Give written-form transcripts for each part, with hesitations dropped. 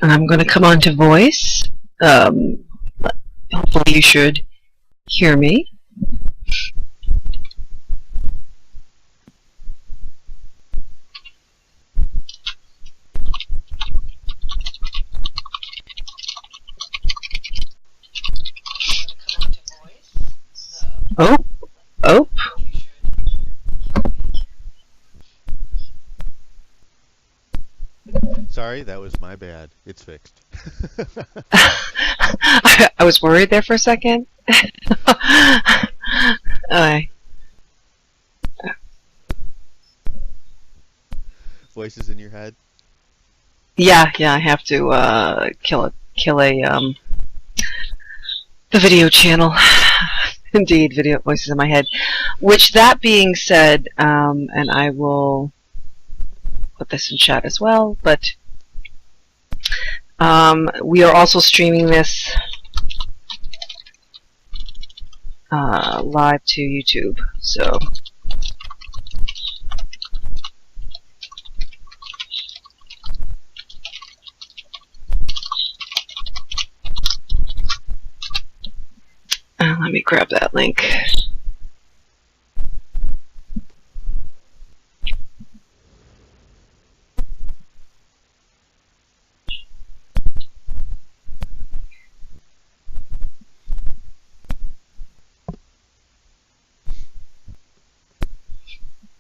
And I'm going to come on to voice. Hopefully you should hear me. Oh, oh. Sorry, that was my bad. It's fixed. I was worried there for a second. Voices in your head? Yeah, I have to kill the video channel. Indeed, video voices in my head. Which, that being said, and I will put this in chat as well, but we are also streaming this live to YouTube, so let me grab that link.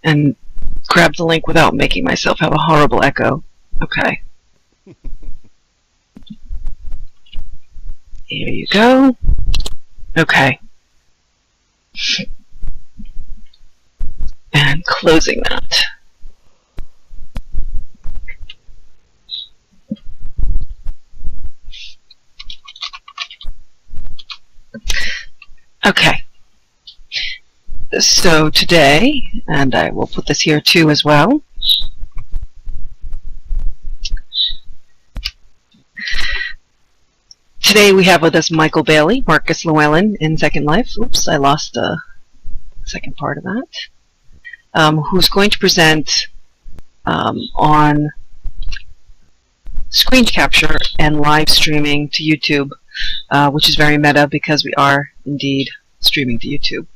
And grab the link without making myself have a horrible echo. Okay. Here you go. Okay. And closing that. Okay. So today, and I will put this here too as well, today we have with us Michael Bailey, Marcus Llewellyn in Second Life. Oops, I lost the second part of that. Who's going to present on screen capture and live streaming to YouTube, which is very meta because we are indeed streaming to YouTube.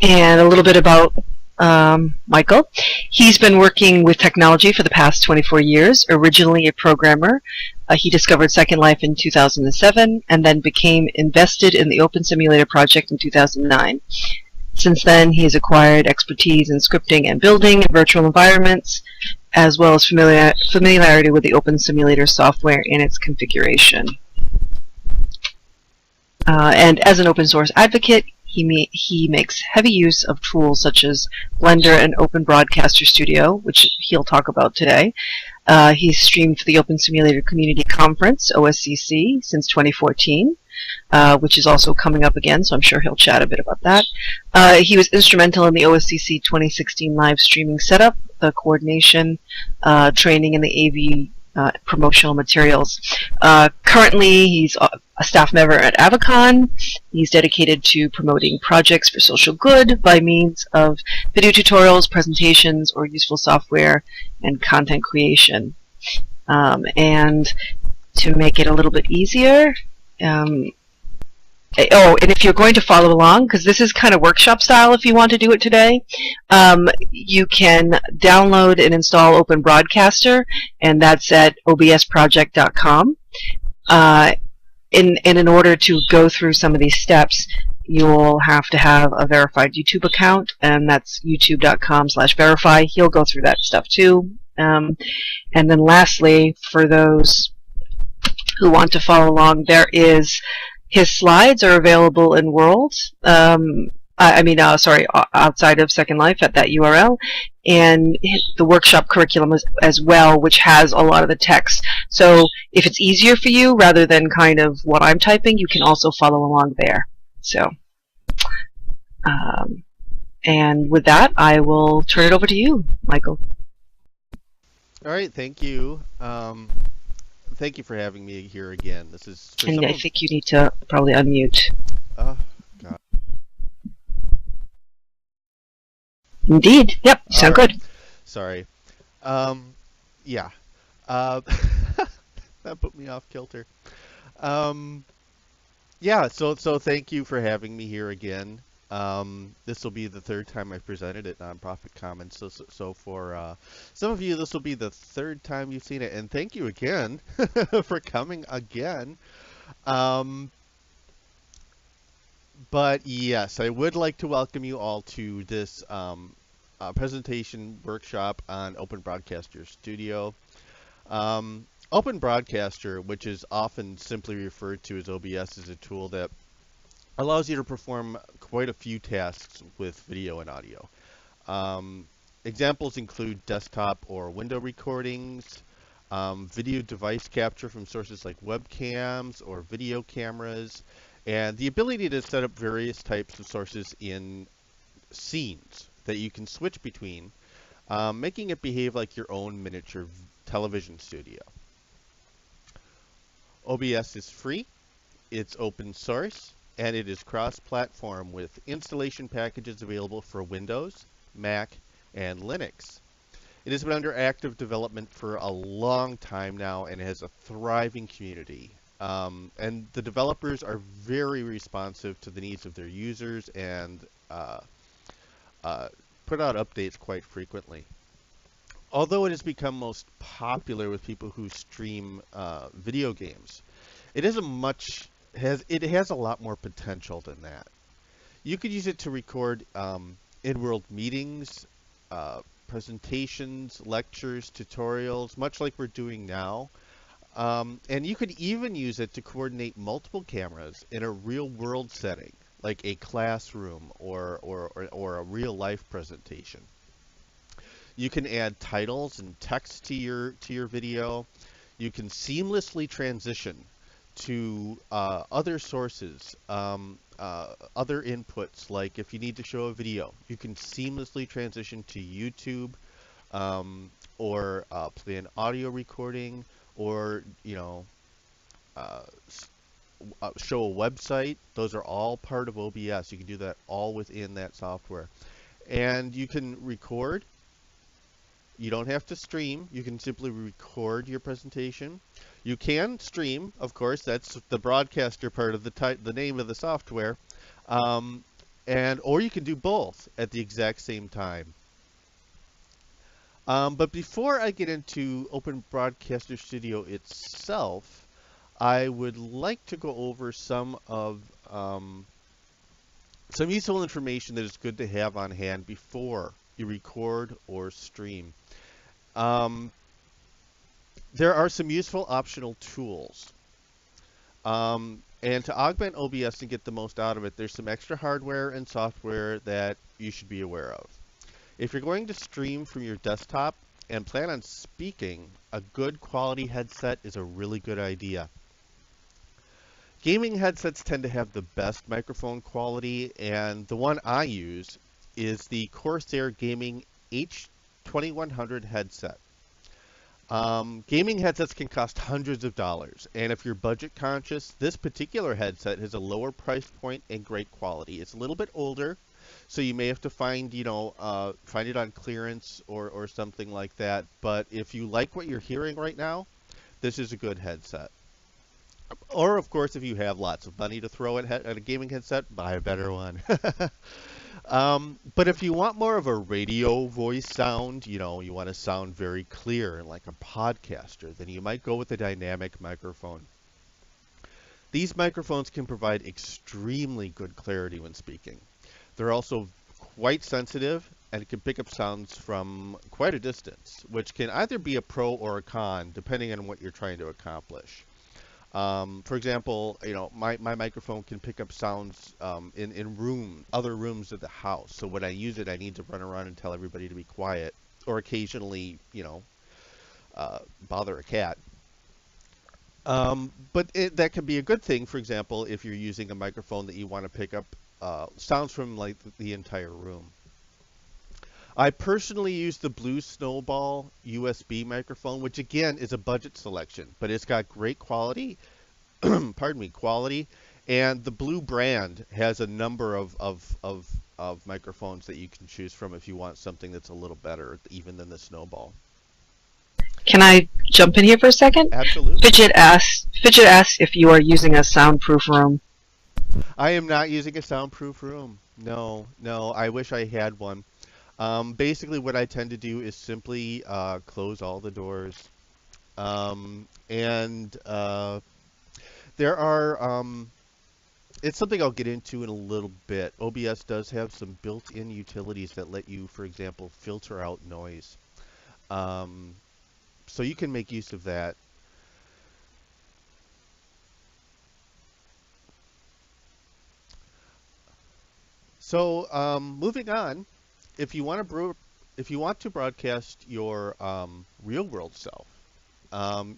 And a little bit about Michael. He's been working with technology for the past 24 years. Originally a programmer, he discovered Second Life in 2007 and then became invested in the Open Simulator project in 2009. Since then, he has acquired expertise in scripting and building in virtual environments, as well as familiarity with the Open Simulator software and its configuration. And as an open source advocate, he makes heavy use of tools such as Blender and Open Broadcaster Studio, which he'll talk about today. He's streamed for the Open Simulator Community Conference, OSCC, since 2014, which is also coming up again, so I'm sure he'll chat a bit about that. He was instrumental in the OSCC 2016 live streaming setup, the coordination, training, and the AV promotional materials. Currently, he's a staff member at AvaCon. He's dedicated to promoting projects for social good by means of video tutorials, presentations, or useful software and content creation. And to make it a little bit easier, and if you're going to follow along, because this is kind of workshop style if you want to do it today, you can download and install Open Broadcaster, and that's at obsproject.com. In order to go through some of these steps, you'll have to have a verified YouTube account, and that's youtube.com/verify. He'll go through that stuff too. And then lastly, for those who want to follow along, his slides are available in World. Outside of Second Life at that URL, and the workshop curriculum as well, which has a lot of the text. So if it's easier for you, rather than kind of what I'm typing, you can also follow along there. So, and with that, I will turn it over to you, Michael. All right, thank you. Thank you for having me here again. This is. And I think you need to probably unmute. Oh, God. Indeed. Yep. You sound good. Sorry. Um, yeah. Uh, that put me off kilter. Um, yeah. So thank you for having me here again. This will be the third time I've presented at Nonprofit Commons. So for some of you, this will be the third time you've seen it, and thank you again for coming again. Um, but yes, I would like to welcome you all to this presentation workshop on Open Broadcaster Studio. Open Broadcaster, which is often simply referred to as OBS, is a tool that allows you to perform quite a few tasks with video and audio. Um, Examples include desktop or window recordings, video device capture from sources like webcams or video cameras, and the ability to set up various types of sources in scenes that you can switch between, making it behave like your own miniature television studio. OBS is free, it's open source, and it is cross-platform with installation packages available for Windows, Mac, and Linux. It has been under active development for a long time now and has a thriving community. And the developers are very responsive to the needs of their users and put out updates quite frequently. Although it has become most popular with people who stream video games, it is it has a lot more potential than that. You could use it to record in-world meetings, presentations, lectures, tutorials, much like we're doing now. And you could even use it to coordinate multiple cameras in a real-world setting, like a classroom or a real-life presentation. You can add titles and text to your video. You can seamlessly transition to other sources, other inputs. Like if you need to show a video, you can seamlessly transition to YouTube, or play an audio recording, or show a website. Those are all part of OBS. You can do that all within that software, and you can record. You don't have to stream. You can simply record your presentation. You can stream, of course. That's the broadcaster part of the name of the software. Or you can do both at the exact same time. But before I get into Open Broadcaster Studio itself, I would like to go over some useful information that is good to have on hand before you record or stream. There are some useful optional tools. And to augment OBS and get the most out of it, there's some extra hardware and software that you should be aware of. If you're going to stream from your desktop and plan on speaking, a good quality headset is a really good idea. Gaming headsets tend to have the best microphone quality, and the one I use is the Corsair Gaming H2100 headset. Gaming headsets can cost hundreds of dollars, and if you're budget conscious, this particular headset has a lower price point and great quality. It's a little bit older, so you may have to find it on clearance or something like that. But if you like what you're hearing right now, this is a good headset. Or, of course, if you have lots of money to throw at a gaming headset, buy a better one. But if you want more of a radio voice sound, you want to sound very clear like a podcaster, then you might go with a dynamic microphone. These microphones can provide extremely good clarity when speaking. They're also quite sensitive and can pick up sounds from quite a distance, which can either be a pro or a con, depending on what you're trying to accomplish. For example, my microphone can pick up sounds in other rooms of the house. So when I use it, I need to run around and tell everybody to be quiet, or occasionally, bother a cat. But that can be a good thing, for example, if you're using a microphone that you want to pick up sounds from like the entire room. I personally use the Blue Snowball USB microphone, which again is a budget selection, but it's got great quality, quality, and the Blue brand has a number of of microphones that you can choose from if you want something that's a little better even than the Snowball. Can I jump in here for a second? Absolutely. Fidget asks if you are using a soundproof room. I am not using a soundproof room. No, no. I wish I had one. Basically, what I tend to do is simply close all the doors. And there are, it's something I'll get into in a little bit. OBS does have some built-in utilities that let you, for example, filter out noise. So you can make use of that. So moving on, if you want to broadcast your real-world self,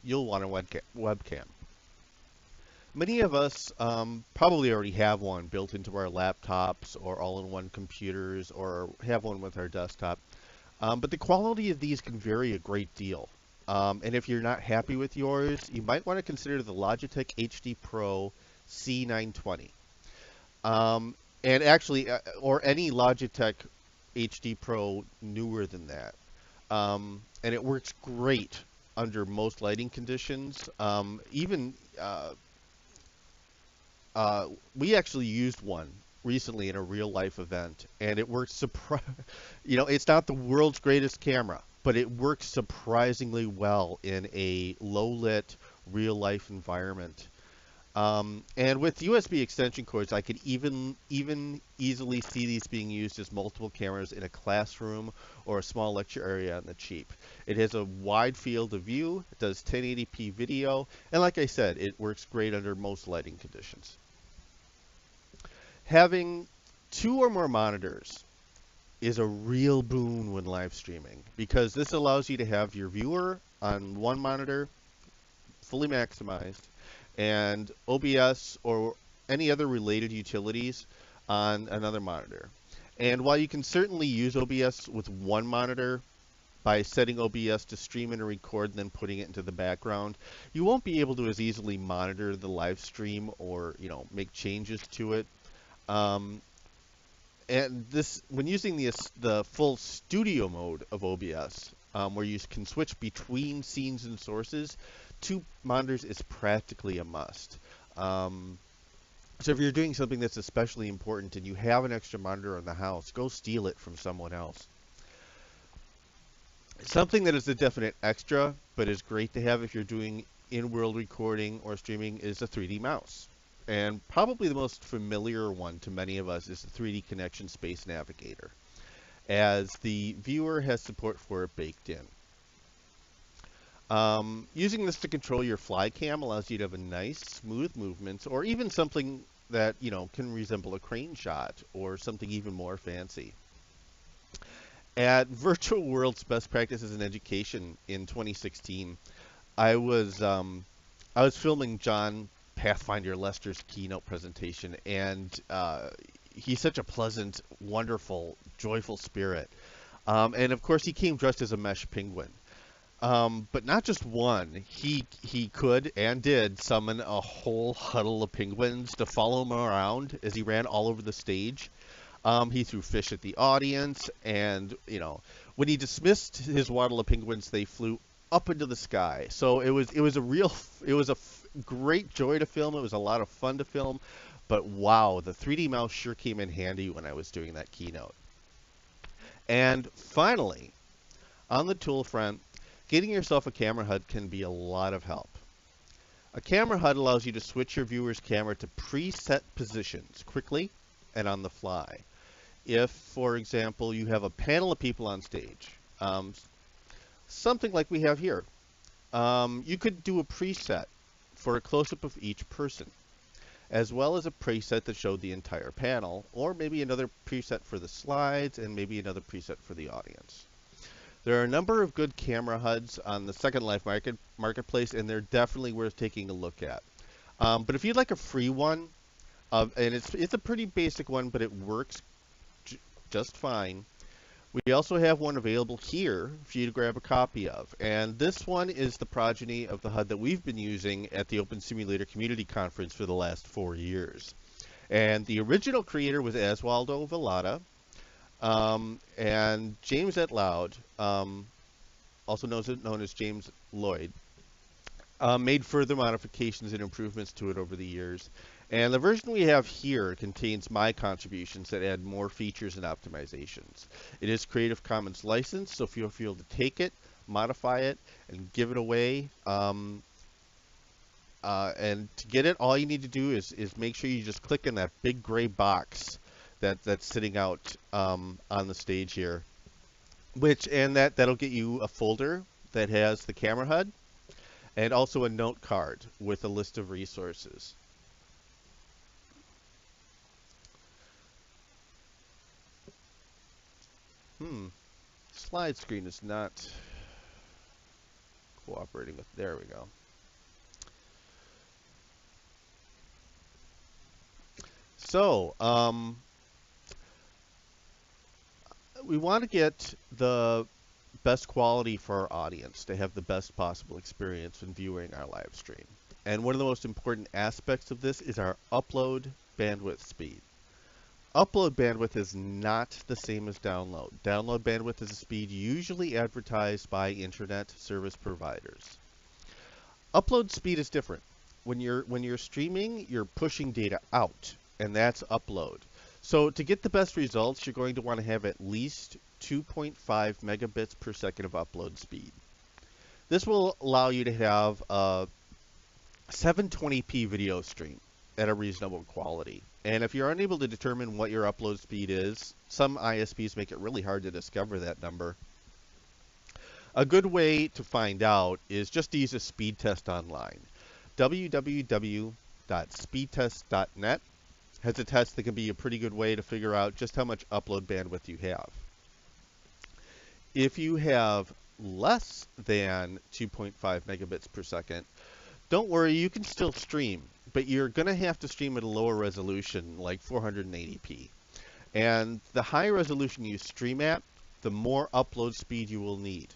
you'll want a webcam. Many of us probably already have one built into our laptops or all-in-one computers or have one with our desktop. But the quality of these can vary a great deal. And if you're not happy with yours, you might want to consider the Logitech HD Pro C920. And actually, or any Logitech HD Pro newer than that. And it works great under most lighting conditions. We actually used one recently in a real life event, and it works it's not the world's greatest camera, but it works surprisingly well in a low lit real life environment. And with USB extension cords, I could even easily see these being used as multiple cameras in a classroom or a small lecture area on the cheap. It has a wide field of view, it does 1080p video, and like I said, it works great under most lighting conditions. Having 2 or more monitors is a real boon when live streaming because this allows you to have your viewer on one monitor fully maximized and OBS or any other related utilities on another monitor. And while you can certainly use OBS with one monitor by setting OBS to stream and record and then putting it into the background, you won't be able to as easily monitor the live stream or make changes to it. And this, when using the full studio mode of OBS, where you can switch between scenes and sources, 2 monitors is practically a must. So if you're doing something that's especially important and you have an extra monitor in the house, go steal it from someone else. Something that is a definite extra, but is great to have if you're doing in-world recording or streaming, is a 3D mouse. And probably the most familiar one to many of us is the 3D Connection Space Navigator, as the viewer has support for it baked in. Using this to control your fly cam allows you to have a nice, smooth movement, or even something that can resemble a crane shot, or something even more fancy. At Virtual World's Best Practices in Education in 2016, I was filming John Pathfinder Lester's keynote presentation, and he's such a pleasant, wonderful, joyful spirit. And of course, he came dressed as a mesh penguin. But not just one. He could and did summon a whole huddle of penguins to follow him around as he ran all over the stage. He threw fish at the audience, and when he dismissed his waddle of penguins, they flew up into the sky. So it was a great joy to film. It was a lot of fun to film. But wow, the 3D mouse sure came in handy when I was doing that keynote. And finally, on the tool front, getting yourself a camera HUD can be a lot of help. A camera HUD allows you to switch your viewer's camera to preset positions quickly and on the fly. If, for example, you have a panel of people on stage, something like we have here, you could do a preset for a close-up of each person, as well as a preset that showed the entire panel, or maybe another preset for the slides, and maybe another preset for the audience. There are a number of good camera HUDs on the Second Life marketplace, and they're definitely worth taking a look at. But if you'd like a free one, and it's a pretty basic one, but it works just fine. We also have one available here for you to grab a copy of. And this one is the progeny of the HUD that we've been using at the Open Simulator Community Conference for the last 4 years. And the original creator was Oswaldo Velada, And James at Loud, also known as James Lloyd, made further modifications and improvements to it over the years. And the version we have here contains my contributions that add more features and optimizations. It is Creative Commons licensed, so feel free to take it, modify it, and give it away. And to get it, all you need to do is make sure you just click in that big gray box that's sitting out on the stage here. That'll get you a folder that has the camera HUD and also a note card with a list of resources. Slide screen is not cooperating with. There we go. So, we want to get the best quality for our audience to have the best possible experience when viewing our live stream. And one of the most important aspects of this is our upload bandwidth speed. Upload bandwidth is not the same as download. Download bandwidth is a speed usually advertised by internet service providers. Upload speed is different. When you're streaming, you're pushing data out, and that's upload. So to get the best results, you're going to want to have at least 2.5 megabits per second of upload speed. This will allow you to have a 720p video stream at a reasonable quality. And if you're unable to determine what your upload speed is, some ISPs make it really hard to discover that number. A good way to find out is just to use a speed test online. www.speedtest.net has a test that can be a pretty good way to figure out just how much upload bandwidth you have. If you have less than 2.5 megabits per second, don't worry, you can still stream, but you're going to have to stream at a lower resolution, like 480p. And the higher resolution you stream at, the more upload speed you will need.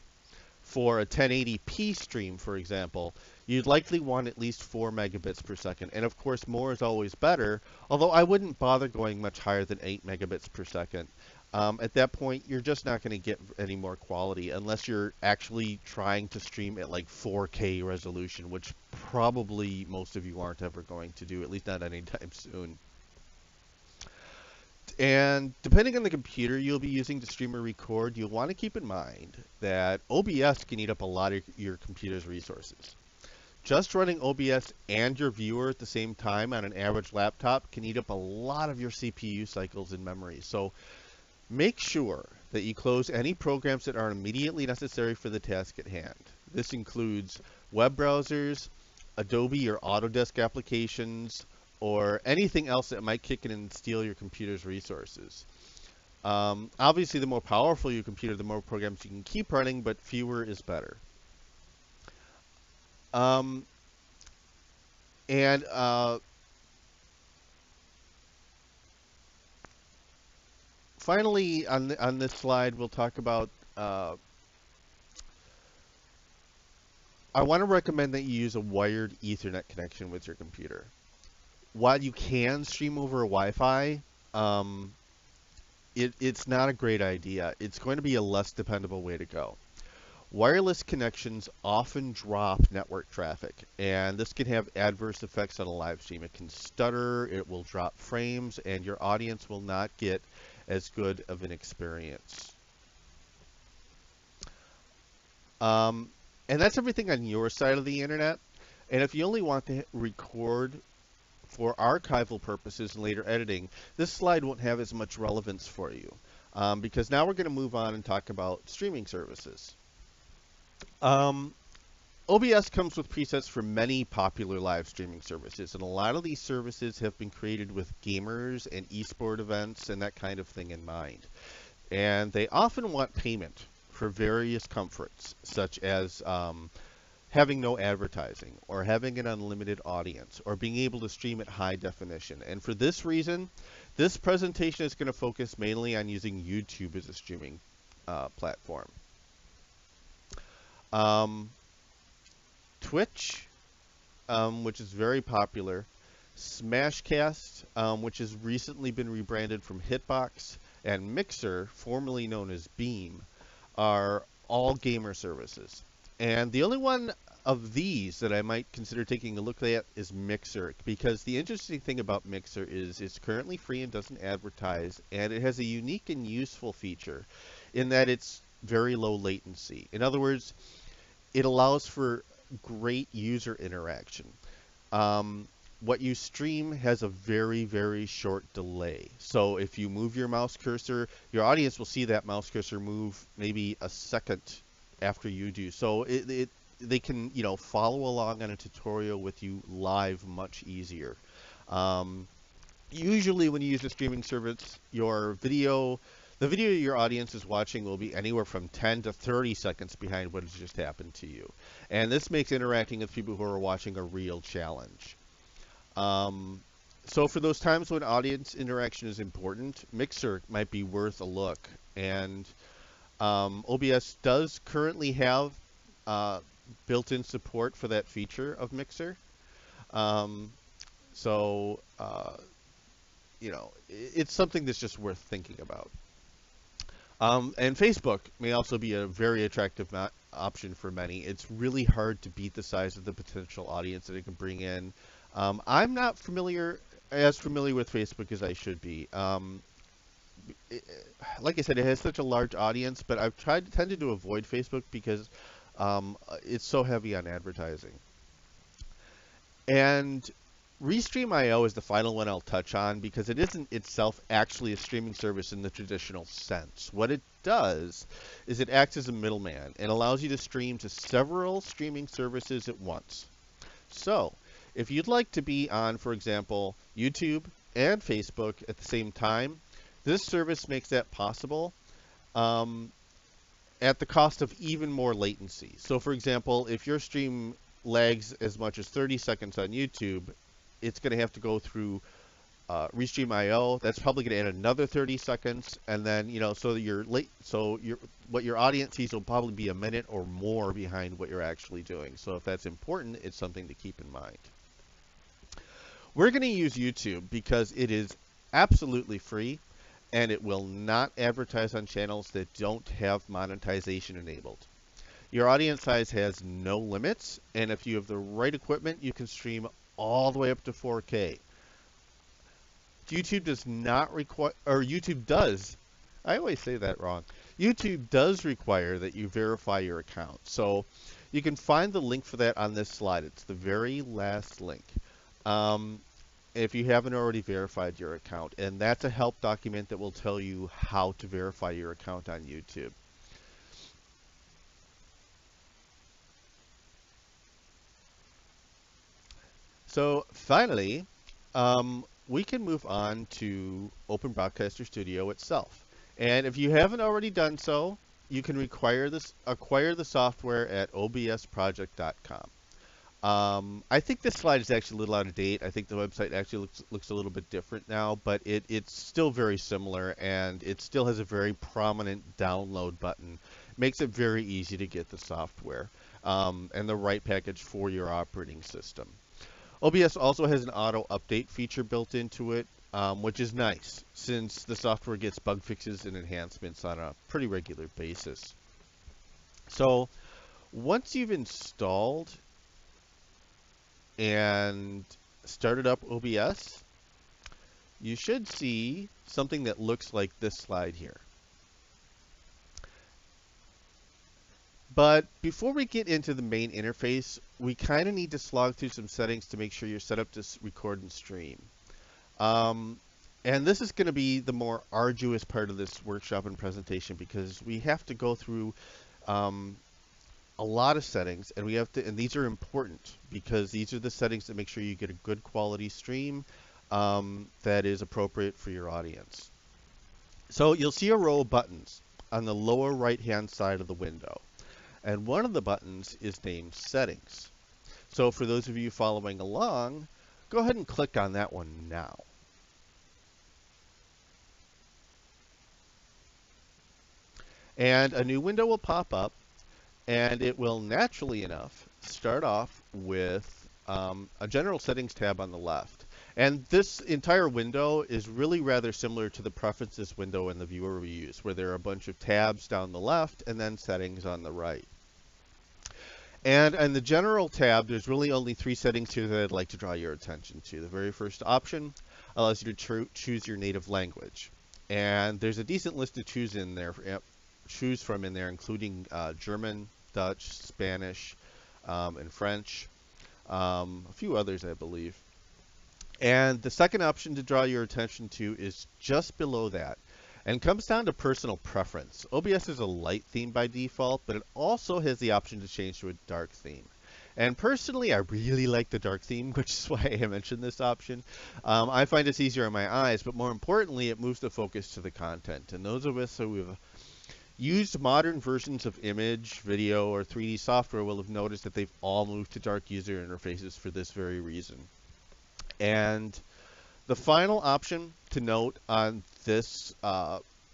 For a 1080p stream, for example, you'd likely want at least 4 megabits per second. And of course, more is always better, although I wouldn't bother going much higher than 8 megabits per second. At that point, you're just not going to get any more quality unless you're actually trying to stream at like 4K resolution, which probably most of you aren't ever going to do, at least not anytime soon. And depending on the computer you'll be using to stream or record, you'll want to keep in mind that OBS can eat up a lot of your computer's resources. Just running OBS and your viewer at the same time on an average laptop can eat up a lot of your CPU cycles and memory. So make sure that you close any programs that aren't immediately necessary for the task at hand. This includes web browsers, Adobe or Autodesk applications, or anything else that might kick in and steal your computer's resources. Obviously, the more powerful your computer, the more programs you can keep running, but fewer is better. Finally, on this slide, we'll talk about I want to recommend that you use a wired Ethernet connection with your computer. While you can stream over Wi-Fi, it's not a great idea. It's going to be a less dependable way to go. Wireless connections often drop network traffic, and this can have adverse effects on a live stream. It can stutter, it will drop frames, and your audience will not get as good of an experience. And that's everything on your side of the internet. And if you only want to record for archival purposes and later editing, this slide won't have as much relevance for you, because now we're going to move on and talk about streaming services. OBS comes with presets for many popular live streaming services, and a lot of these services have been created with gamers and esport events and that kind of thing in mind. And they often want payment for various comforts, such as having no advertising, or having an unlimited audience, or being able to stream at high definition. And for this reason, this presentation is going to focus mainly on using YouTube as a streaming platform. Twitch, which is very popular, Smashcast, which has recently been rebranded from Hitbox, and Mixer, formerly known as Beam, are all gamer services. And the only one of these that I might consider taking a look at is Mixer, because the interesting thing about Mixer is it's currently free and doesn't advertise, and it has a unique and useful feature in that it's very low latency. In other words, it allows for great user interaction. What you stream has a very, very short delay. So if you move your mouse cursor, your audience will see that mouse cursor move maybe a second after you do. So they can, follow along on a tutorial with you live much easier. Usually when you use a streaming service, the video your audience is watching will be anywhere from 10 to 30 seconds behind what has just happened to you. And this makes interacting with people who are watching a real challenge. So for those times when audience interaction is important, Mixer might be worth a look. And OBS does currently have built-in support for that feature of Mixer. So it's something that's just worth thinking about. And Facebook may also be a very attractive option for many. It's really hard to beat the size of the potential audience that it can bring in. I'm not as familiar with Facebook as I should be. Like I said, it has such a large audience, but I've tended to avoid Facebook because it's so heavy on advertising. And Restream.io is the final one I'll touch on because it isn't itself actually a streaming service in the traditional sense. What it does is it acts as a middleman and allows you to stream to several streaming services at once. So, if you'd like to be on, for example, YouTube and Facebook at the same time, this service makes that possible at the cost of even more latency. So, for example, if your stream lags as much as 30 seconds on YouTube, it's going to have to go through Restream.io. That's probably going to add another 30 seconds, and then what your audience sees will probably be a minute or more behind what you're actually doing. So if that's important, it's something to keep in mind. We're going to use YouTube because it is absolutely free, and it will not advertise on channels that don't have monetization enabled. Your audience size has no limits, and if you have the right equipment, you can stream all the way up to 4K. YouTube does not require, or YouTube does, I always say that wrong. YouTube does require that you verify your account. So you can find the link for that on this slide. It's the very last link. If you haven't already verified your account, and that's a help document that will tell you how to verify your account on YouTube. So finally, we can move on to Open Broadcaster Studio itself. And if you haven't already done so, you can acquire the software at obsproject.com. I think this slide is actually a little out of date. I think the website actually looks a little bit different now, but it's still very similar, and it still has a very prominent download button. Makes it very easy to get the software and the right package for your operating system. OBS also has an auto update feature built into it, which is nice since the software gets bug fixes and enhancements on a pretty regular basis. So once you've installed and started up OBS, you should see something that looks like this slide here. But before we get into the main interface, we kind of need to slog through some settings to make sure you're set up to record and stream. And this is going to be the more arduous part of this workshop and presentation because we have to go through a lot of settings, and and these are important because these are the settings that make sure you get a good quality stream that is appropriate for your audience. So you'll see a row of buttons on the lower right-hand side of the window. And one of the buttons is named Settings. So for those of you following along, go ahead and click on that one now. And a new window will pop up, and it will naturally enough start off with a General Settings tab on the left. And this entire window is really rather similar to the preferences window in the viewer we use, where there are a bunch of tabs down the left and then settings on the right. And in the general tab, there's really only 3 settings here that I'd like to draw your attention to. The very first option allows you to choose your native language. And there's a decent list to choose from in there, including German, Dutch, Spanish, and French, a few others, I believe. And the second option to draw your attention to is just below that, and comes down to personal preference. OBS is a light theme by default, but it also has the option to change to a dark theme. And personally, I really like the dark theme, which is why I mentioned this option. I find it's easier on my eyes, but more importantly, it moves the focus to the content. And those of us who have used modern versions of image, video, or 3D software will have noticed that they've all moved to dark user interfaces for this very reason. And the final option to note on this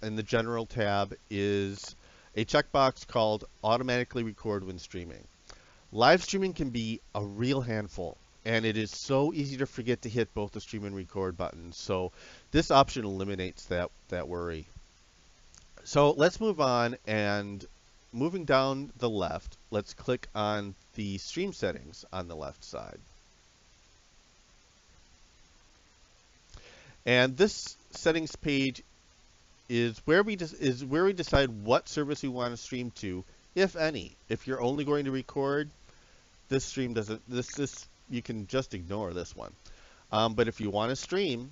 in the General tab is a checkbox called Automatically Record when Streaming. Live streaming can be a real handful, and it is so easy to forget to hit both the stream and record buttons. So this option eliminates that worry. So let's move on, and moving down the left, let's click on the stream settings on the left side. And this settings page is where we decide what service we want to stream to, if any. If you're only going to record, this stream doesn't. This you can just ignore this one. But if you want to stream,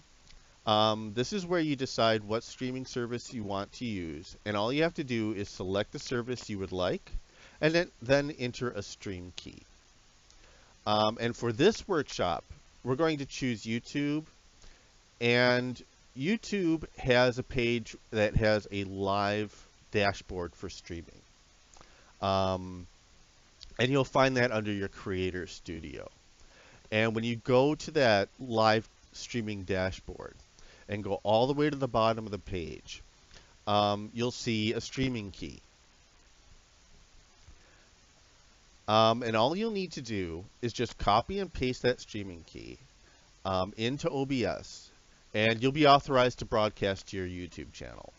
this is where you decide what streaming service you want to use, and all you have to do is select the service you would like, and then enter a stream key. And for this workshop, we're going to choose YouTube. And YouTube has a page that has a live dashboard for streaming. And you'll find that under your Creator Studio. And when you go to that live streaming dashboard and go all the way to the bottom of the page, you'll see a streaming key. And all you'll need to do is just copy and paste that streaming key into OBS. And you'll be authorized to broadcast to your YouTube channel.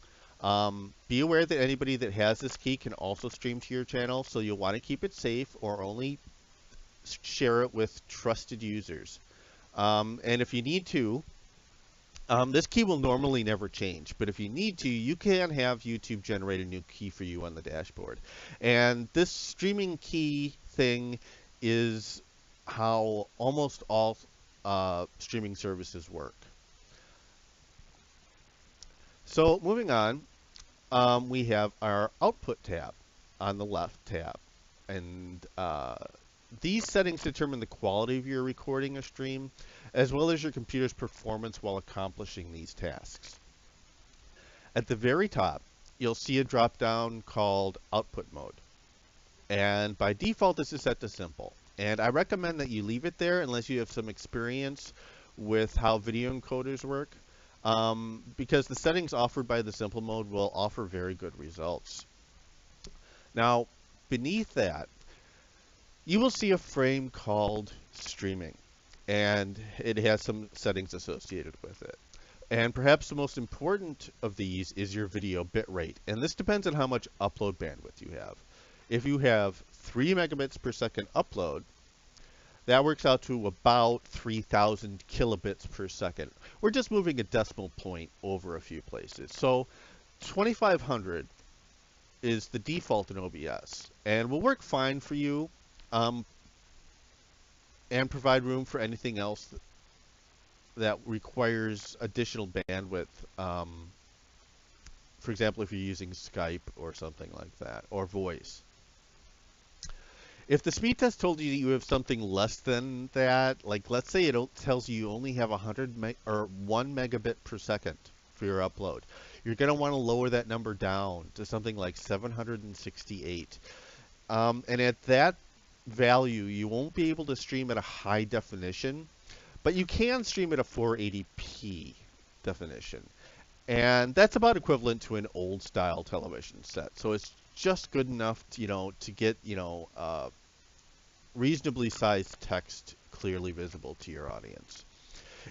Be aware that anybody that has this key can also stream to your channel, so you'll want to keep it safe or only share it with trusted users. And if you need to, this key will normally never change, but if you need to, you can have YouTube generate a new key for you on the dashboard. And this streaming key thing is how almost all streaming services work. So moving on, we have our Output tab on the left tab. And these settings determine the quality of your recording or stream, as well as your computer's performance while accomplishing these tasks. At the very top, you'll see a drop-down called Output Mode. And by default, this is set to Simple. And I recommend that you leave it there unless you have some experience with how video encoders work. Because the settings offered by the Simple mode will offer very good results. Now, beneath that, you will see a frame called Streaming, and it has some settings associated with it. And perhaps the most important of these is your video bitrate, and this depends on how much upload bandwidth you have. If you have 3 megabits per second upload, that works out to about 3,000 kilobits per second. We're just moving a decimal point over a few places. So 2500 is the default in OBS, and will work fine for you, and provide room for anything else that requires additional bandwidth. For example, if you're using Skype or something like that, or voice. If the speed test told you that you have something less than that, like let's say it tells you only have 1 megabit per second for your upload, you're going to want to lower that number down to something like 768. And at that value, you won't be able to stream at a high definition, but you can stream at a 480p definition. And that's about equivalent to an old style television set. So it's just good enough to, to get, reasonably sized text clearly visible to your audience.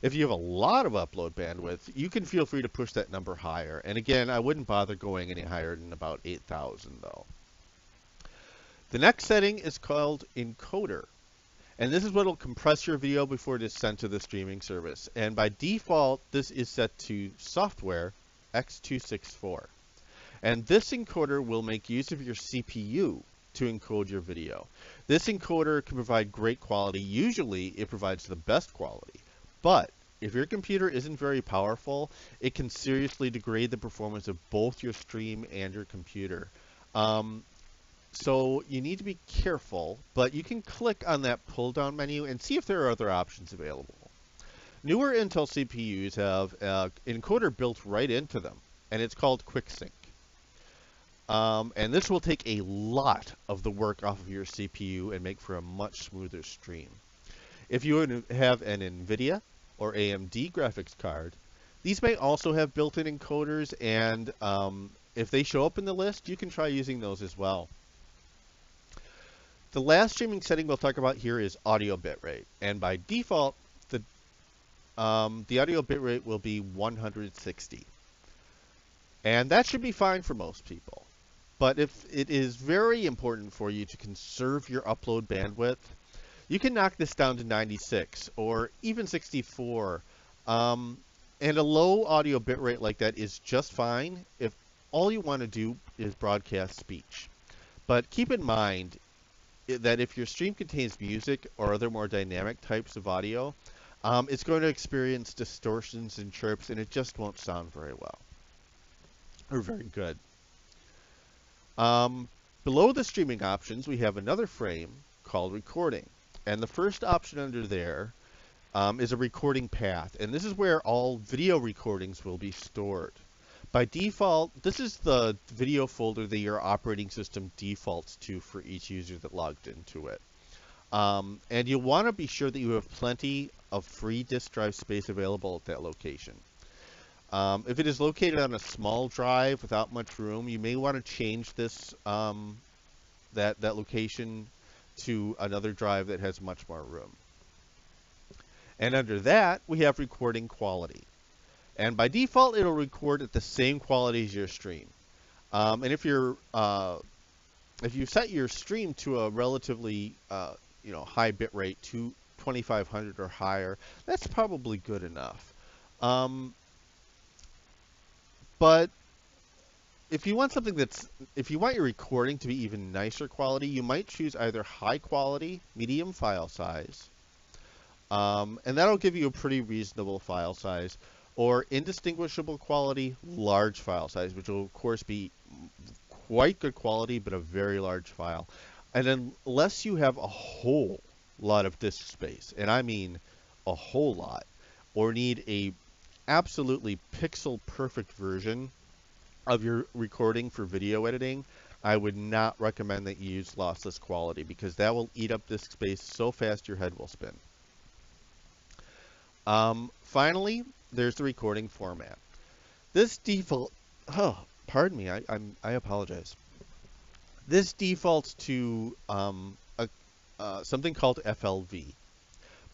If you have a lot of upload bandwidth, you can feel free to push that number higher. And again, I wouldn't bother going any higher than about 8,000 though. The next setting is called encoder. And this is what will compress your video before it is sent to the streaming service. And by default, this is set to software X264. And this encoder will make use of your CPU to encode your video. This encoder can provide great quality. Usually, it provides the best quality. But if your computer isn't very powerful, it can seriously degrade the performance of both your stream and your computer. So you need to be careful, but you can click on that pull-down menu and see if there are other options available. Newer Intel CPUs have an encoder built right into them, and it's called QuickSync. And this will take a lot of the work off of your CPU and make for a much smoother stream. If you have an NVIDIA or AMD graphics card, these may also have built-in encoders, and if they show up in the list, you can try using those as well. The last streaming setting we'll talk about here is audio bitrate, and by default, the audio bitrate will be 160. And that should be fine for most people. But if it is very important for you to conserve your upload bandwidth, you can knock this down to 96 or even 64. And a low audio bitrate like that is just fine if all you want to do is broadcast speech. But keep in mind that if your stream contains music or other more dynamic types of audio, it's going to experience distortions and chirps, and it just won't sound very well or very good. Below the streaming options, we have another frame called recording. And the first option under there is a recording path. And this is where all video recordings will be stored. By default, this is the video folder that your operating system defaults to for each user that logged into it. And you'll want to be sure that you have plenty of free disk drive space available at that location. If it is located on a small drive without much room, you may want to change this that location to another drive that has much more room. And under that, we have recording quality. And by default, it'll record at the same quality as your stream. And if you set your stream to a relatively high bit rate, to 2500 or higher, that's probably good enough. But if you want if you want your recording to be even nicer quality, you might choose either high quality, medium file size, and that'll give you a pretty reasonable file size, or indistinguishable quality, large file size, which will of course be quite good quality, but a very large file. And unless you have a whole lot of disk space, and I mean a whole lot, or need a absolutely pixel perfect version of your recording for video editing, I would not recommend that you use lossless quality, because that will eat up disk space so fast your head will spin. Finally, there's the recording format. This default, pardon me, I apologize. This defaults to something called FLV,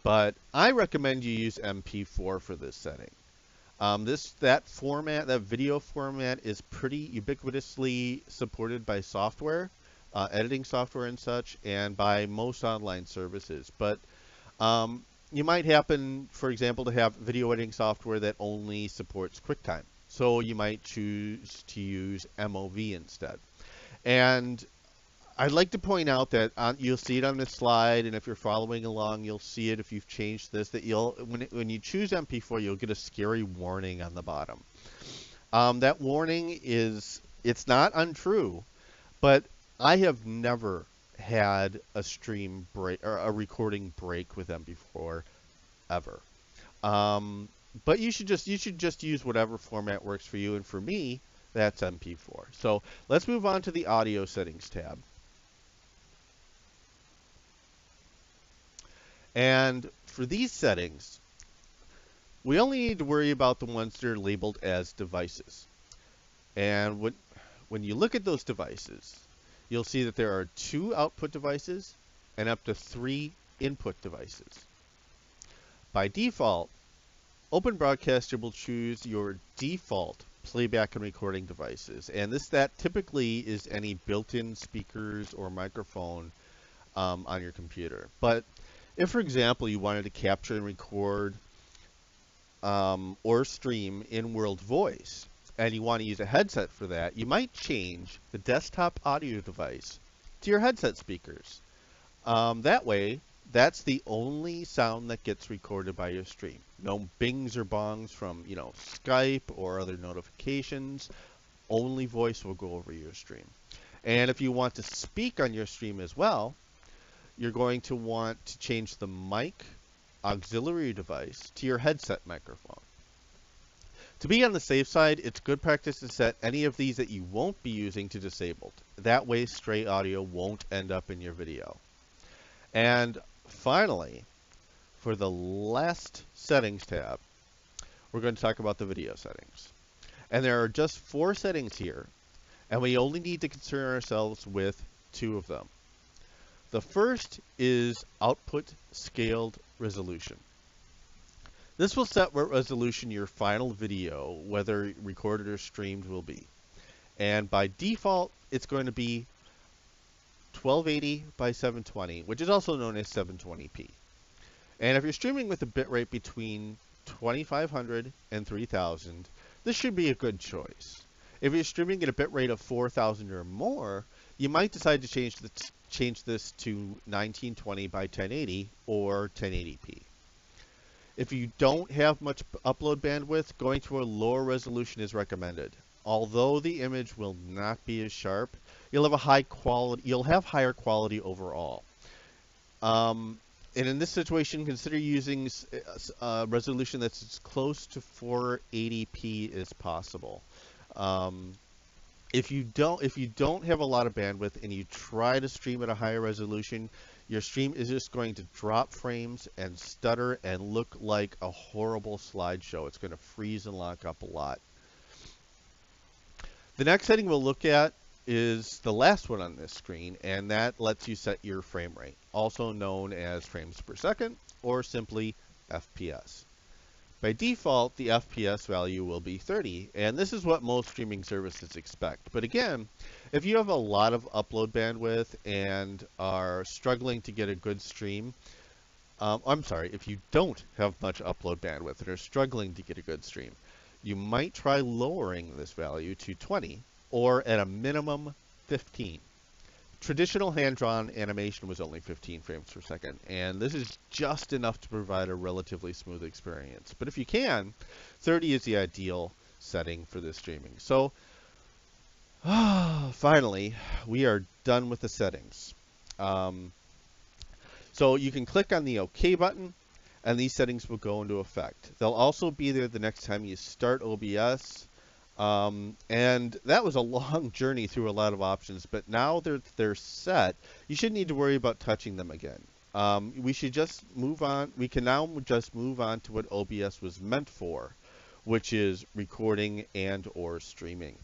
but I recommend you use MP4 for this setting. That video format is pretty ubiquitously supported by software, editing software and such, and by most online services. But you might happen, for example, to have video editing software that only supports QuickTime. So you might choose to use MOV instead. And I'd like to point out that you'll see it on this slide, and if you're following along, you'll see it if you've changed this, that when you choose MP4, you'll get a scary warning on the bottom. That warning it's not untrue, but I have never had a stream break or a recording break with MP4 ever. But you should just use whatever format works for you, and for me, that's MP4. So let's move on to the audio settings tab. And for these settings, we only need to worry about the ones that are labeled as devices. And when you look at those devices, you'll see that there are 2 output devices and up to 3 input devices. By default, Open Broadcaster will choose your default playback and recording devices, and that typically is any built-in speakers or microphone on your computer. But if, for example, you wanted to capture and record or stream in-world voice, and you want to use a headset for that, you might change the desktop audio device to your headset speakers. That way, that's the only sound that gets recorded by your stream. No bings or bongs from, Skype or other notifications. Only voice will go over your stream. And if you want to speak on your stream as well, you're going to want to change the mic auxiliary device to your headset microphone. To be on the safe side, it's good practice to set any of these that you won't be using to disabled. That way, stray audio won't end up in your video. And finally, for the last settings tab, we're going to talk about the video settings. And there are just 4 settings here, and we only need to concern ourselves with 2 of them. The first is output scaled resolution. This will set what resolution your final video, whether recorded or streamed, will be. And by default, it's going to be 1280 by 720, which is also known as 720p. And if you're streaming with a bitrate between 2500 and 3000, this should be a good choice. If you're streaming at a bitrate of 4000 or more, you might decide to change this to 1920 by 1080 or 1080p. If you don't have much upload bandwidth, going to a lower resolution is recommended. Although the image will not be as sharp, you'll have higher quality overall. And in this situation, consider using a resolution that's as close to 480p as possible. If you don't have a lot of bandwidth and you try to stream at a higher resolution, your stream is just going to drop frames and stutter and look like a horrible slideshow. It's going to freeze and lock up a lot. The next setting we'll look at is the last one on this screen, and that lets you set your frame rate, also known as frames per second or simply FPS. By default, the FPS value will be 30, and this is what most streaming services expect. But again, if you have a lot of upload bandwidth and are struggling to get a good stream, if you don't have much upload bandwidth and are struggling to get a good stream, you might try lowering this value to 20, or at a minimum 15. Traditional hand-drawn animation was only 15 frames per second, and this is just enough to provide a relatively smooth experience. But if you can, 30 is the ideal setting for this streaming. So, finally, we are done with the settings. So you can click on the OK button, and these settings will go into effect. They'll also be there the next time you start OBS. And that was a long journey through a lot of options, but now they're set. You shouldn't need to worry about touching them again. We should just move on. We can now just move on to what OBS was meant for, which is recording and or streaming.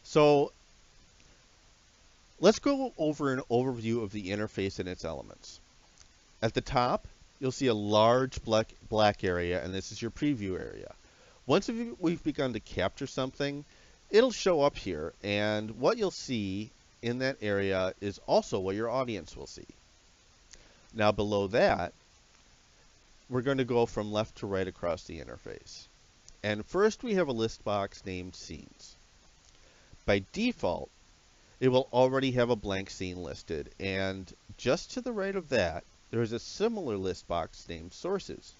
So let's go over an overview of the interface and its elements. At the top, you'll see a large black area, and this is your preview area. Once we've begun to capture something, it'll show up here, and what you'll see in that area is also what your audience will see. Now below that, we're going to go from left to right across the interface. And first we have a list box named Scenes. By default, it will already have a blank scene listed, and just to the right of that, there is a similar list box named Sources.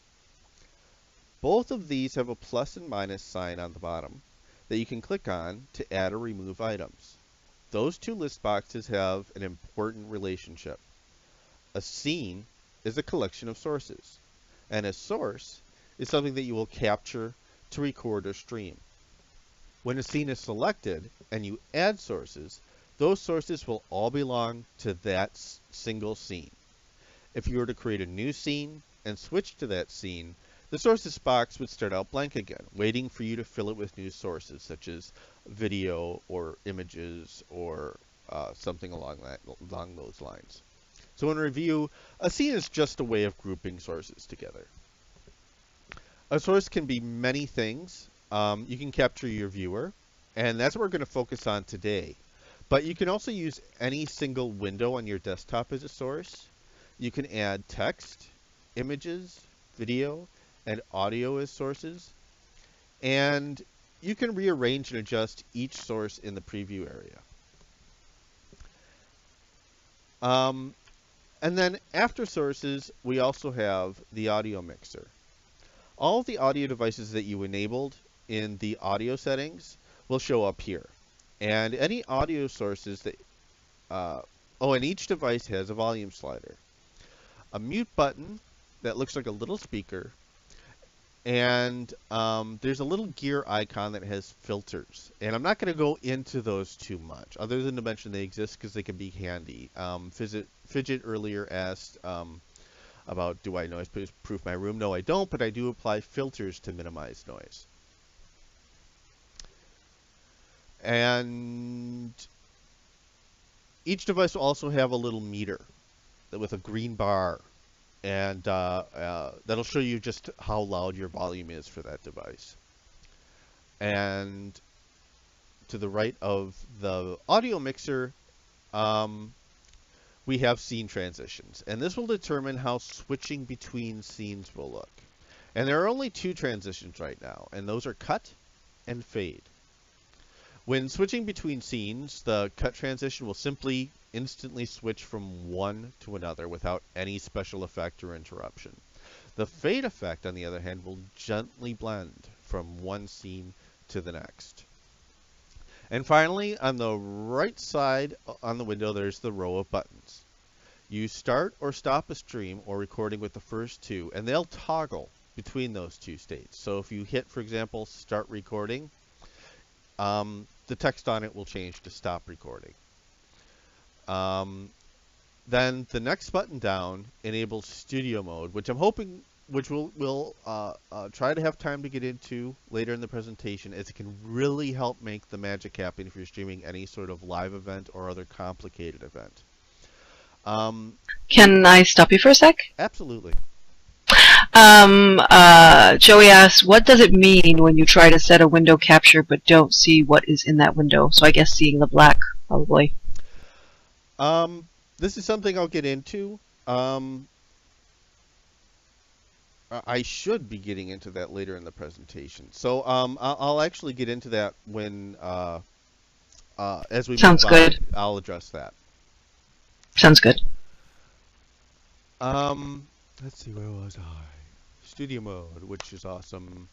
Both of these have a plus and minus sign on the bottom that you can click on to add or remove items. Those two list boxes have an important relationship. A scene is a collection of sources, and a source is something that you will capture to record or stream. When a scene is selected and you add sources, those sources will all belong to that single scene. If you were to create a new scene and switch to that scene, the sources box would start out blank again, waiting for you to fill it with new sources, such as video or images or something along those lines. So in review, a scene is just a way of grouping sources together. A source can be many things. You can capture your viewer, and that's what we're going to focus on today. But you can also use any single window on your desktop as a source. You can add text, images, video, and audio as sources. And you can rearrange and adjust each source in the preview area. And then after sources, we also have the audio mixer. All of the audio devices that you enabled in the audio settings will show up here. And any audio sources that, and each device has a volume slider, a mute button that looks like a little speaker, and there's a little gear icon that has filters. And I'm not going to go into those too much, other than to mention they exist because they can be handy. Fidget earlier asked about, do I noise proof my room? No, I don't, but I do apply filters to minimize noise. And each device will also have a little meter with a green bar, and that'll show you just how loud your volume is for that device. And to the right of the audio mixer, we have scene transitions, and this will determine how switching between scenes will look. And there are only two transitions right now, and those are cut and fade. When switching between scenes, the cut transition will simply instantly switch from one to another without any special effect or interruption. The fade effect, on the other hand, will gently blend from one scene to the next. And finally, on the right side on the window, there's the row of buttons. You start or stop a stream or recording with the first two, and they'll toggle between those two states. So if you hit, for example, start recording, the text on it will change to stop recording. Then the next button down enables studio mode, which I'm hoping, which we'll try to have time to get into later in the presentation, as it can really help make the magic happen if you're streaming any sort of live event or other complicated event. Can I stop you for a sec? Absolutely. Joey asks, what does it mean when you try to set a window capture but don't see what is in that window? So I guess seeing the black, probably. This is something I'll get into. I should be getting into that later in the presentation. So I'll actually get into that when, as we Sounds move on, good. I'll address that. Sounds good. Let's see, where was I? Studio mode, which is awesome.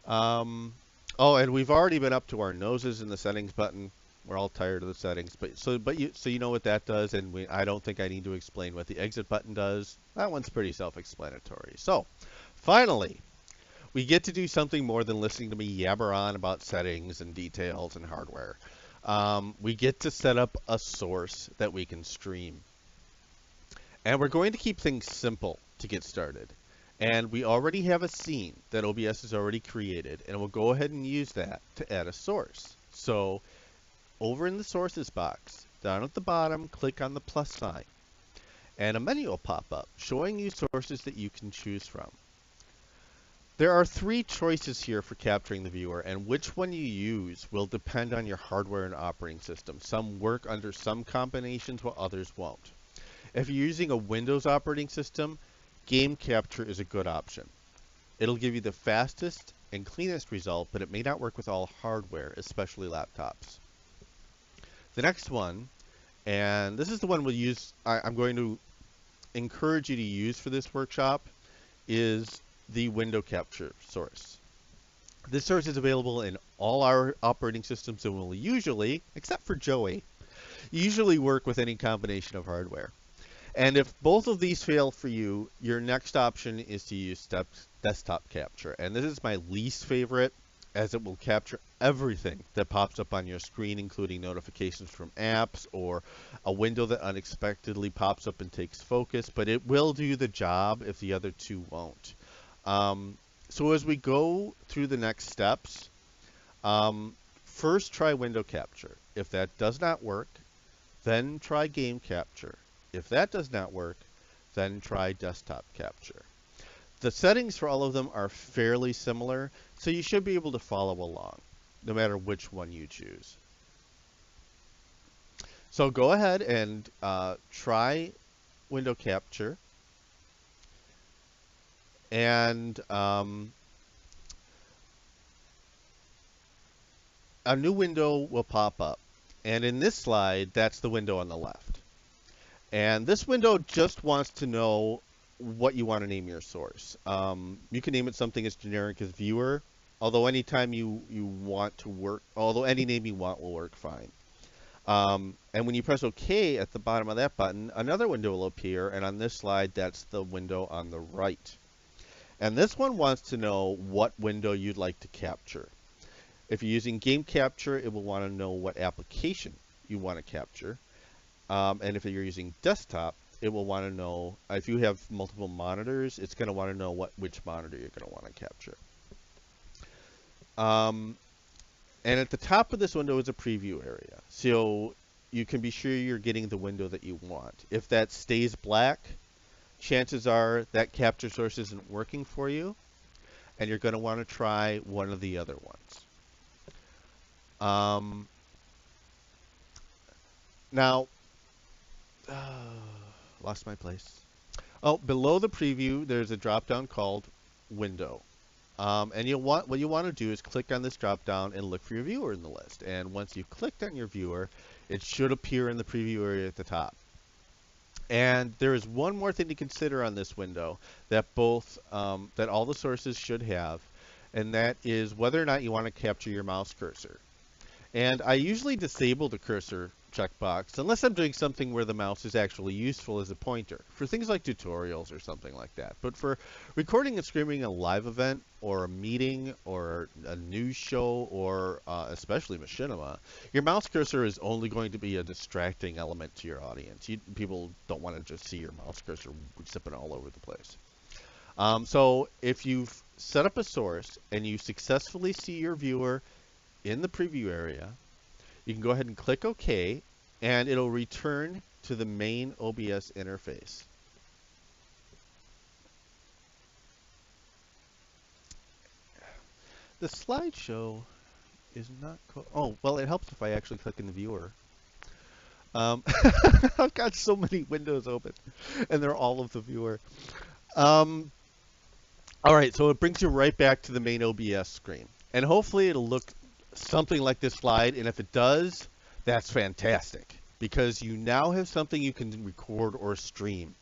Oh, and we've already been up to our noses in the settings button. We're all tired of the settings, but you know what that does, and I don't think I need to explain what the exit button does. That one's pretty self-explanatory. So, finally, we get to do something more than listening to me yabber on about settings and details and hardware. We get to set up a source that we can stream. And we're going to keep things simple to get started. And we already have a scene that OBS has already created, and we'll go ahead and use that to add a source. So, over in the sources box, down at the bottom, click on the plus sign, and a menu will pop up showing you sources that you can choose from. There are three choices here for capturing the viewer, and which one you use will depend on your hardware and operating system. Some work under some combinations while others won't. If you're using a Windows operating system, Game Capture is a good option. It'll give you the fastest and cleanest result, but it may not work with all hardware, especially laptops. The next one, and this is the one we'll use, I'm going to encourage you to use for this workshop, is the window capture source. This source is available in all our operating systems and will usually, except for Joey, usually work with any combination of hardware. And if both of these fail for you, your next option is to use desktop capture. And this is my least favorite, as it will capture everything that pops up on your screen, including notifications from apps or a window that unexpectedly pops up and takes focus. But it will do the job if the other two won't. So as we go through the next steps, first try window capture. If that does not work, then try game capture. If that does not work, then try desktop capture. The settings for all of them are fairly similar, so you should be able to follow along, no matter which one you choose. So go ahead and try window capture, and a new window will pop up. And in this slide, that's the window on the left. And this window just wants to know what you want to name your source. You can name it something as generic as viewer, although anytime you want to work, although any name you want will work fine. And when you press OK at the bottom of that button, another window will appear, and on this slide, that's the window on the right. And this one wants to know what window you'd like to capture. If you're using game capture, it will want to know what application you want to capture. And if you're using desktop, it will want to know, if you have multiple monitors, it's going to want to know which monitor you're going to want to capture. And at the top of this window is a preview area. So you can be sure you're getting the window that you want. If that stays black, chances are that capture source isn't working for you, and you're going to want to try one of the other ones. Now, lost my place. Oh, below the preview, there's a drop-down called Window. And what you want to do is click on this drop-down and look for your viewer in the list. And once you've clicked on your viewer, it should appear in the preview area at the top. And there is one more thing to consider on this window that that all the sources should have, and that is whether or not you want to capture your mouse cursor. And I usually disable the cursor checkbox unless I'm doing something where the mouse is actually useful as a pointer, for things like tutorials or something like that. But for recording and streaming a live event or a meeting or a news show or especially machinima, your mouse cursor is only going to be a distracting element to your audience. People don't want to just see your mouse cursor zipping all over the place. So if you've set up a source and you successfully see your viewer in the preview area, you can go ahead and click OK, and it'll return to the main OBS interface. The slideshow is not oh, well, it helps if I actually click in the viewer. I've got so many windows open, and they're all of the viewer. All right, so it brings you right back to the main OBS screen. And hopefully it'll look something like this slide, and if it does, that's fantastic, because you now have something you can record or stream.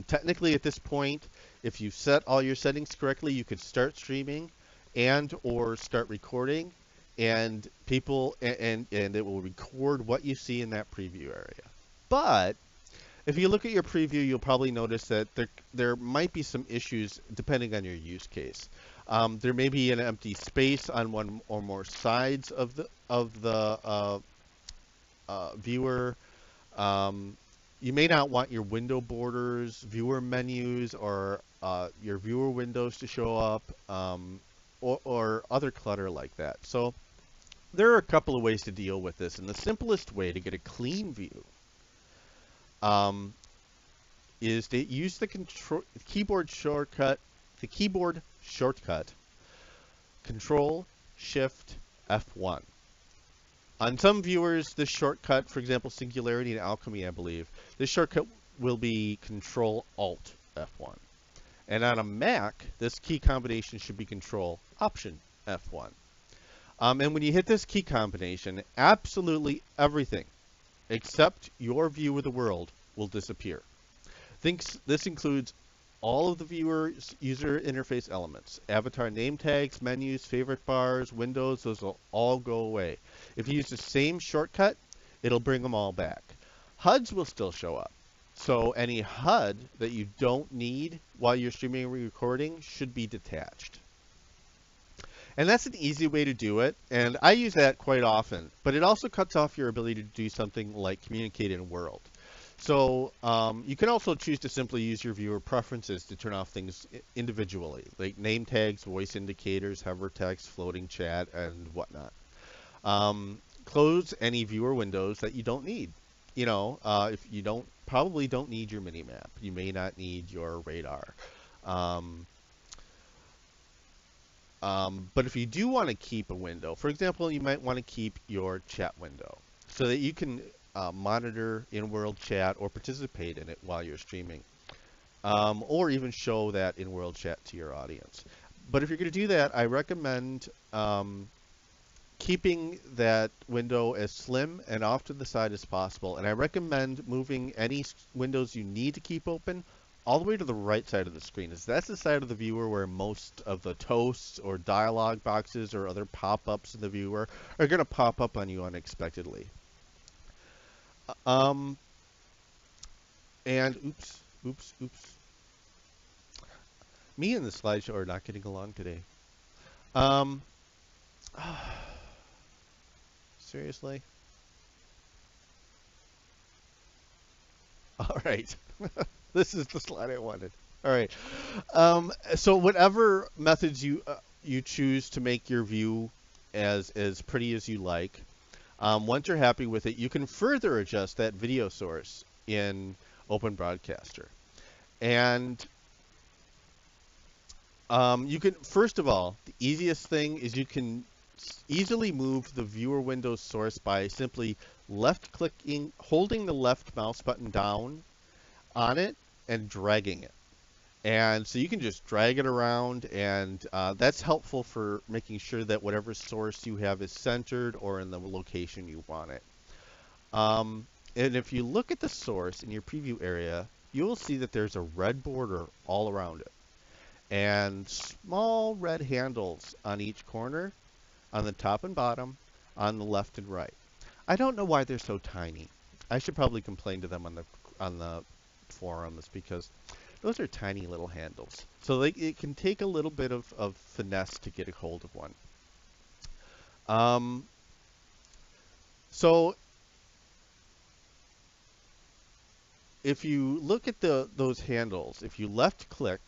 Technically at this point, if you set all your settings correctly, you could start streaming and or start recording, and and it will record what you see in that preview area. But if you look at your preview, you'll probably notice that there might be some issues depending on your use case. There may be an empty space on one or more sides of the viewer. You may not want your window borders, viewer menus, or your viewer windows to show up, or other clutter like that. So there are a couple of ways to deal with this, and the simplest way to get a clean view is to use the keyboard shortcut Control Shift F1. On some viewers, this shortcut, for example, Singularity and Alchemy, I believe, this shortcut will be Control Alt F1. And on a Mac, this key combination should be Control Option F1. And when you hit this key combination, absolutely everything except your view of the world will disappear. This includes all of the viewer's user interface elements. Avatar name tags, menus, favorite bars, windows, those will all go away. If you use the same shortcut, it'll bring them all back. HUDs will still show up. So any HUD that you don't need while you're streaming or recording should be detached. And that's an easy way to do it, and I use that quite often. But it also cuts off your ability to do something like communicate in World. So you can also choose to simply use your viewer preferences to turn off things individually, like name tags, voice indicators, hover text, floating chat, and whatnot. Close any viewer windows that you don't need. If you probably don't need your minimap, you may not need your radar. Um, but if you do want to keep a window, for example, you might want to keep your chat window so that you can monitor in-world chat or participate in it while you're streaming, or even show that in-world chat to your audience. But if you're going to do that, I recommend keeping that window as slim and off to the side as possible. And I recommend moving any windows you need to keep open all the way to the right side of the screen. As that's the side of the viewer where most of the toasts or dialog boxes or other pop-ups in the viewer are going to pop up on you unexpectedly. Um, and oops. Me and the slideshow are not getting along today. Um, seriously? All right. This is the slide I wanted. All right. So whatever methods you choose to make your view as pretty as you like, once you're happy with it, you can further adjust that video source in Open Broadcaster. And you can, first of all, the easiest thing is you can easily move the viewer window source by simply left-clicking, holding the left mouse button down on it and dragging it. And so you can just drag it around, and that's helpful for making sure that whatever source you have is centered or in the location you want it. And if you look at the source in your preview area, you will see that there's a red border all around it, and small red handles on each corner, on the top and bottom, on the left and right. I don't know why they're so tiny. I should probably complain to them on the forums, because those are tiny little handles. So it can take a little bit of finesse to get a hold of one. So if you look at those handles, if you left click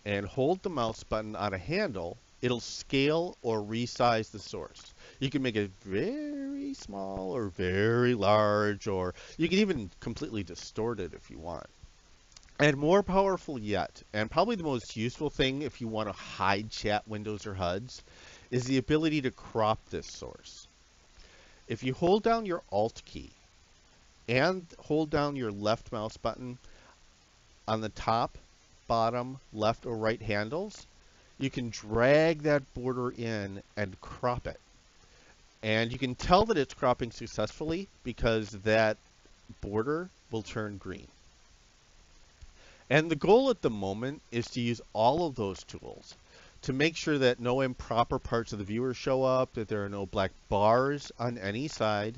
and hold the mouse button on a handle, it'll scale or resize the source. You can make it very small or very large, or you can even completely distort it if you want. And more powerful yet, and probably the most useful thing if you want to hide chat windows or HUDs, is the ability to crop this source. If you hold down your Alt key and hold down your left mouse button on the top, bottom, left, or right handles, you can drag that border in and crop it. And you can tell that it's cropping successfully because that border will turn green. And the goal at the moment is to use all of those tools to make sure that no improper parts of the viewer show up, that there are no black bars on any side,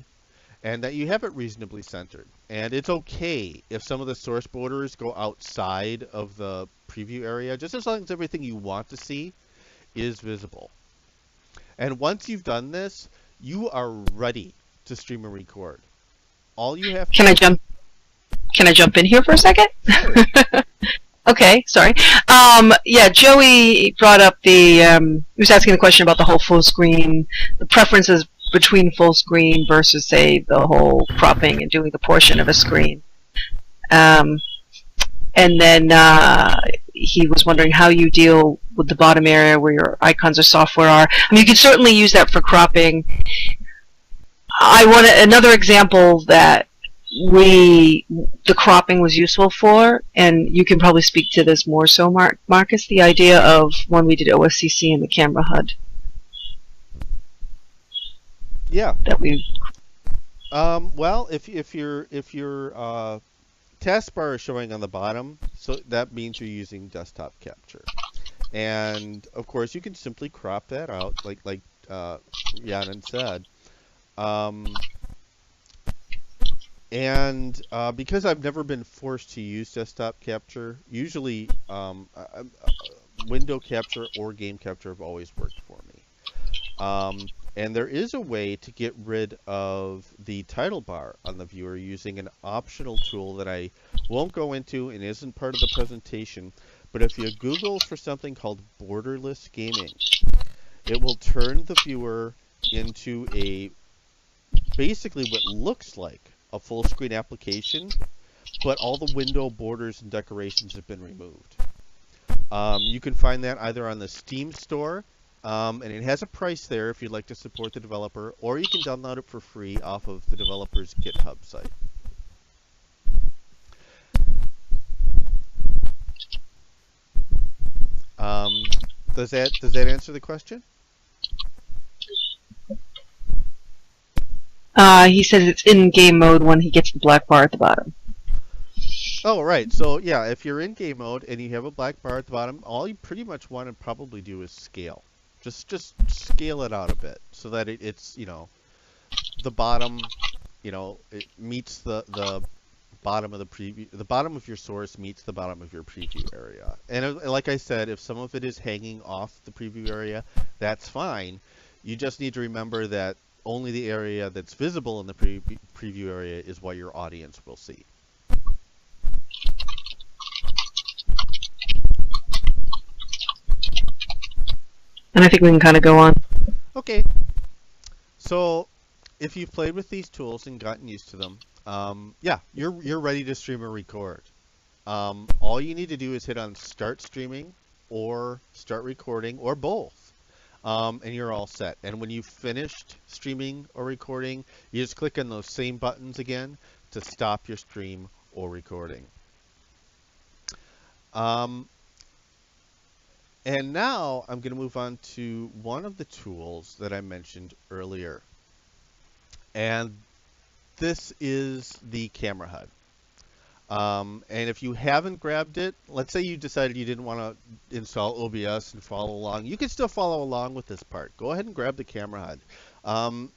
and that you have it reasonably centered. And it's okay if some of the source borders go outside of the preview area, just as long as everything you want to see is visible. And once you've done this, you are ready to stream and record. All you have to Can I jump in here for a second? Sure. Okay, sorry. Yeah, Joey brought up he was asking the question about the whole full screen, the preferences between full screen versus, say, the whole cropping and doing the portion of a screen. And then he was wondering how you deal with the bottom area where your icons or software are. I mean, you could certainly use that for cropping. I want another example that the cropping was useful for, and you can probably speak to this more so, Marcus, the idea of when we did OSCC and the camera HUD. Yeah. That we. Well, if your taskbar is showing on the bottom, so that means you're using desktop capture, and of course you can simply crop that out, like Yanan said. And because I've never been forced to use desktop capture, usually window capture or game capture have always worked for me. And there is a way to get rid of the title bar on the viewer using an optional tool that I won't go into and isn't part of the presentation. But if you Google for something called borderless gaming, it will turn the viewer into basically what looks like a full screen application, but all the window borders and decorations have been removed. You can find that either on the Steam store, and it has a price there if you'd like to support the developer, or you can download it for free off of the developer's GitHub site. Um, does that answer the question? He says it's in game mode when he gets the black bar at the bottom. Oh, right. So yeah, if you're in game mode and you have a black bar at the bottom, all you pretty much want to probably do is scale. Just scale it out a bit so that it's the bottom, it meets the bottom of the preview. The bottom of your source meets the bottom of your preview area. And like I said, if some of it is hanging off the preview area, that's fine. You just need to remember that only the area that's visible in the preview area is what your audience will see. And I think we can kind of go on. Okay. So if you've played with these tools and gotten used to them, yeah, you're ready to stream or record. All you need to do is hit on Start Streaming or Start Recording or both, and you're all set. And when you've finished streaming or recording, you just click on those same buttons again to stop your stream or recording. And now I'm going to move on to one of the tools that I mentioned earlier. And this is the camera HUD. And if you haven't grabbed it, let's say you decided you didn't want to install OBS and follow along, you can still follow along with this part. Go ahead and grab the camera HUD.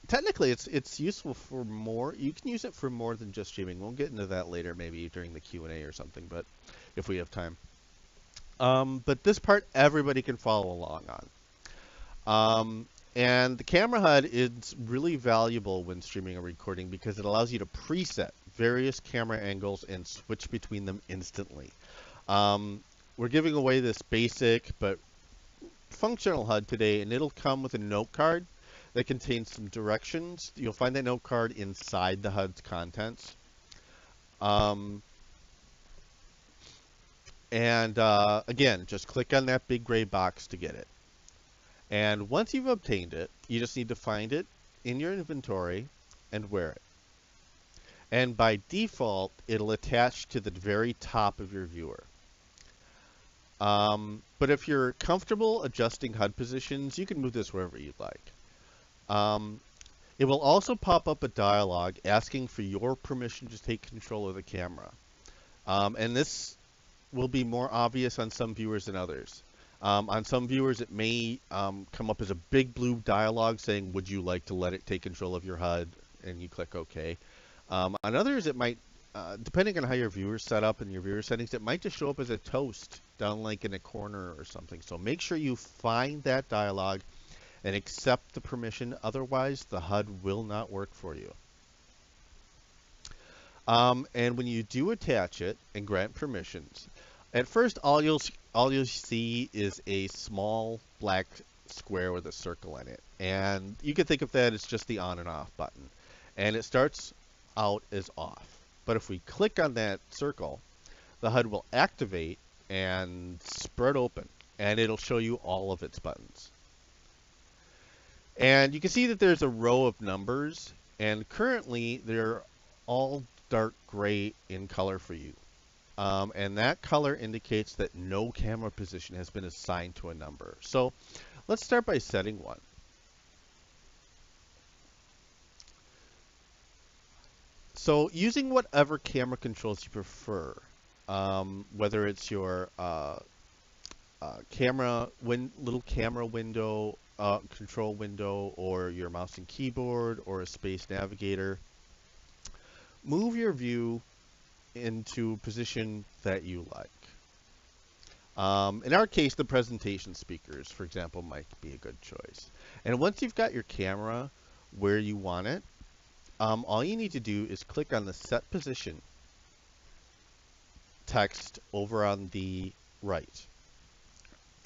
Technically, it's useful for more. You can use it for more than just streaming. We'll get into that later, maybe during the Q&A or something, but if we have time. But this part, everybody can follow along on. And the camera HUD is really valuable when streaming or recording because it allows you to preset various camera angles and switch between them instantly. We're giving away this basic but functional HUD today, and it'll come with a note card that contains some directions. You'll find that note card inside the HUD's contents. Again, just click on that big gray box to get it. And once you've obtained it, you just need to find it in your inventory and wear it. And by default, it'll attach to the very top of your viewer. But if you're comfortable adjusting HUD positions, you can move this wherever you'd like. It will also pop up a dialog asking for your permission to take control of the camera. And this will be more obvious on some viewers than others. On some viewers, it may come up as a big blue dialog saying, would you like to let it take control of your HUD? And you click OK. On others, it might, depending on how your viewer's set up and your viewer settings, it might just show up as a toast down like in a corner or something. So make sure you find that dialog and accept the permission. Otherwise, the HUD will not work for you. And when you do attach it and grant permissions, at first all you'll see is a small black square with a circle in it. And you can think of that as just the on and off button. And it starts out as off. But if we click on that circle, the HUD will activate and spread open, and it'll show you all of its buttons. And you can see that there's a row of numbers, and currently they're all dark gray in color for you. And that color indicates that no camera position has been assigned to a number. So let's start by setting one. So using whatever camera controls you prefer, whether it's your little camera window, control window, or your mouse and keyboard, or a space navigator, move your view into a position that you like. In our case, the presentation speakers, for example, might be a good choice. And once you've got your camera where you want it, all you need to do is click on the Set Position text over on the right.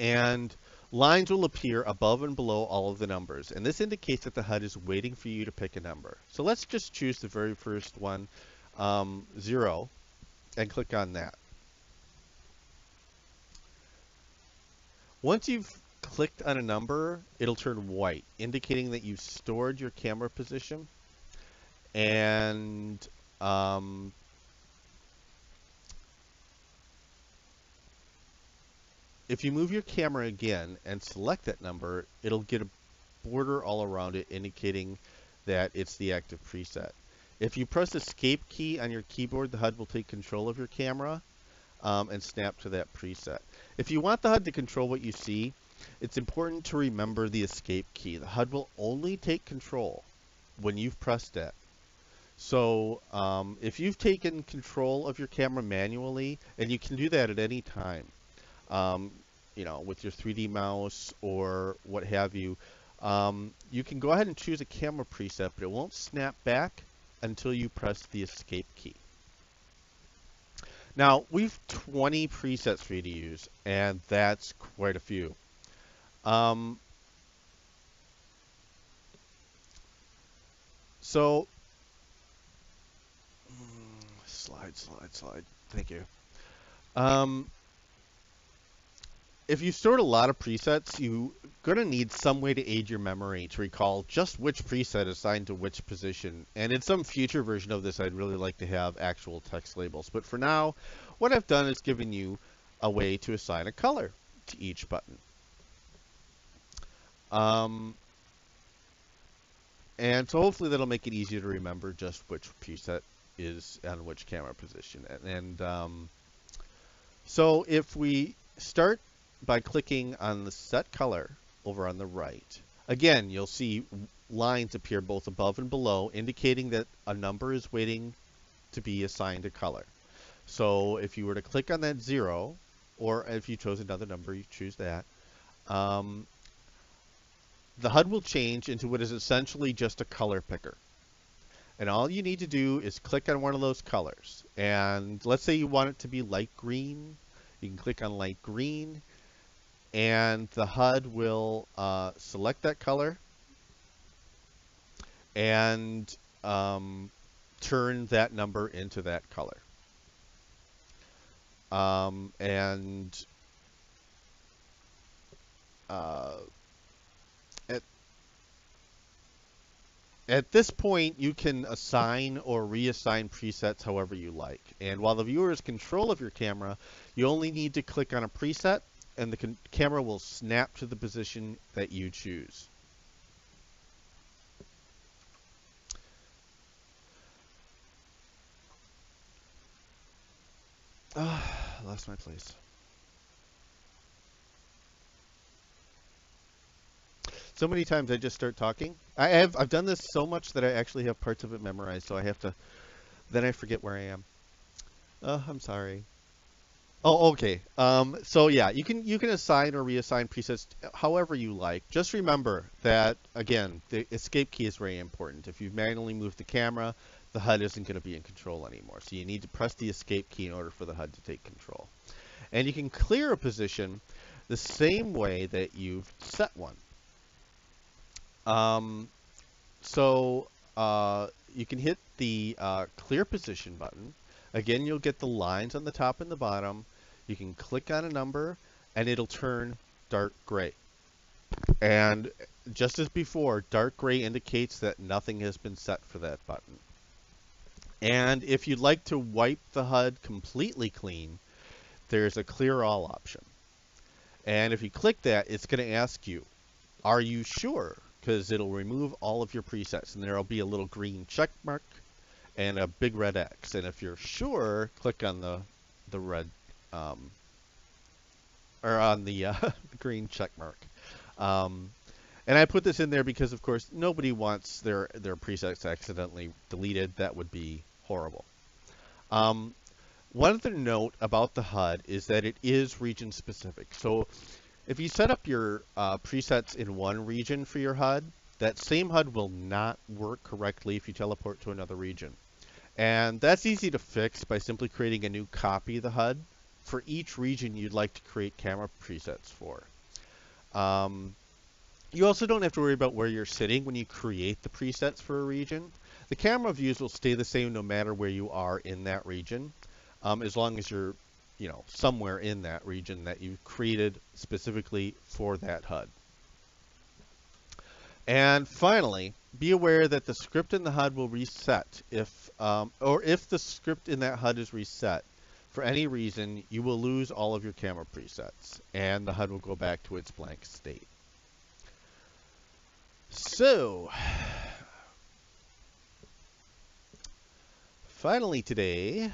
And lines will appear above and below all of the numbers. And this indicates that the HUD is waiting for you to pick a number. So let's just choose the very first one, 0, and click on that. Once you've clicked on a number, it'll turn white, indicating that you've stored your camera position. And um, if you move your camera again and select that number, it'll get a border all around it indicating that it's the active preset. If you press Escape key on your keyboard, the HUD will take control of your camera and snap to that preset. If you want the HUD to control what you see, it's important to remember the Escape key. The HUD will only take control when you've pressed it. So if you've taken control of your camera manually, and you can do that at any time, with your 3D mouse or what have you, you can go ahead and choose a camera preset, but it won't snap back until you press the Escape key. Now, we've 20 presets for you to use, and that's quite a few. So, slide. Thank you. If you stored a lot of presets, you're going to need some way to aid your memory to recall just which preset is assigned to which position. And in some future version of this, I'd really like to have actual text labels. But for now, what I've done is given you a way to assign a color to each button. And so hopefully that'll make it easier to remember just which preset is on which camera position. So if we start by clicking on the set color over on the right, again, you'll see lines appear both above and below, indicating that a number is waiting to be assigned a color. So if you were to click on that 0, or if you chose another number, you choose that, the HUD will change into what is essentially just a color picker. And all you need to do is click on one of those colors. And let's say you want it to be light green. You can click on light green, and the HUD will select that color and turn that number into that color. At this point, you can assign or reassign presets however you like. And while the viewer has control of your camera, you only need to click on a preset, and the camera will snap to the position that you choose. Lost my place. So many times I just start talking. I've done this so much that I actually have parts of it memorized, so I have to, then I forget where I am. I'm sorry. Oh, okay. So yeah, you can assign or reassign presets however you like. Just remember that, again, the escape key is very important. If you've manually moved the camera, the HUD isn't going to be in control anymore. So you need to press the escape key in order for the HUD to take control. And you can clear a position the same way that you've set one. You can hit the clear position button. Again, you'll get the lines on the top and the bottom. You can click on a number, and it'll turn dark gray. And just as before, dark gray indicates that nothing has been set for that button. And if you'd like to wipe the HUD completely clean, there's a clear all option. And if you click that, it's going to ask you, are you sure? Because it'll remove all of your presets, and there'll be a little green check mark and a big red X. And if you're sure, click on the red or on the green check mark. And I put this in there because, of course, nobody wants their presets accidentally deleted. That would be horrible. One other note about the HUD is that it is region specific. So if you set up your presets in one region for your HUD, that same HUD will not work correctly if you teleport to another region. And that's easy to fix by simply creating a new copy of the HUD for each region you'd like to create camera presets for. You also don't have to worry about where you're sitting when you create the presets for a region. The camera views will stay the same no matter where you are in that region, as long as you're somewhere in that region that you've created specifically for that HUD. And finally, be aware that the script in the HUD will reset if the script in that HUD is reset for any reason, you will lose all of your camera presets, and the HUD will go back to its blank state. So, finally today,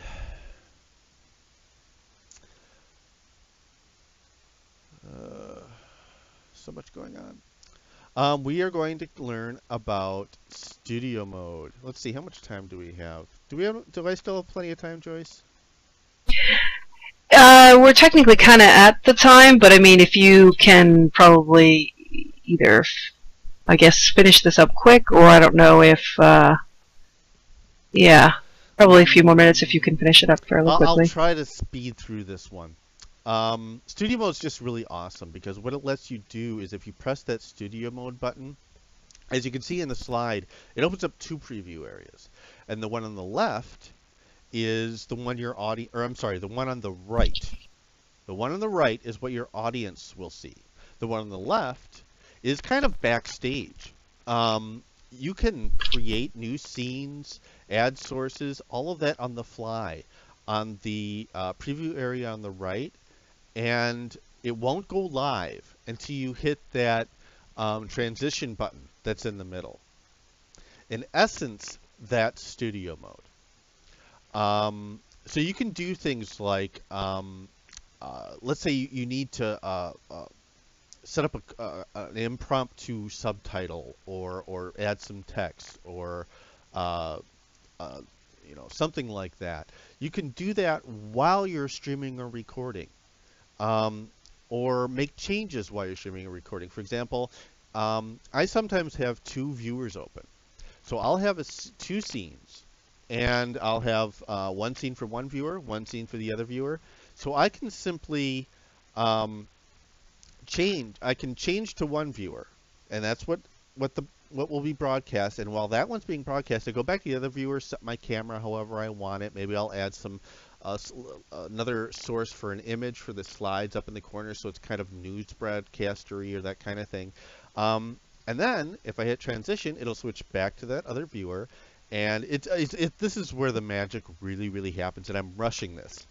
so much going on. We are going to learn about studio mode. Let's see, how much time do we have? Do I still have plenty of time, Joyce? We're technically kind of at the time, but I mean, if you can probably either, I guess, finish this up quick, or I don't know if, yeah, probably a few more minutes if you can finish it up fairly quickly. I'll try to speed through this one. Studio mode is just really awesome because what it lets you do is if you press that studio mode button, as you can see in the slide, it opens up two preview areas. And the one on the left is the one the one on the right. The one on the right is what your audience will see. The one on the left is kind of backstage. You can create new scenes, add sources, all of that on the fly on the preview area on the right, and it won't go live until you hit that transition button that's in the middle. In essence, that's studio mode. So you can do things like, let's say you need to set up an impromptu subtitle or add some text or something like that. You can do that while you're streaming or recording, or make changes while you're streaming or recording. For example, I sometimes have two viewers open, so I'll have two scenes. And I'll have one scene for one viewer, one scene for the other viewer. So I can simply change. I can change to one viewer, and that's what will be broadcast. And while that one's being broadcast, I go back to the other viewer, set my camera however I want it. Maybe I'll add some another source for an image for the slides up in the corner, so it's kind of news broadcastery or that kind of thing. And then if I hit transition, it'll switch back to that other viewer. And this is where the magic really, really happens, and I'm rushing this.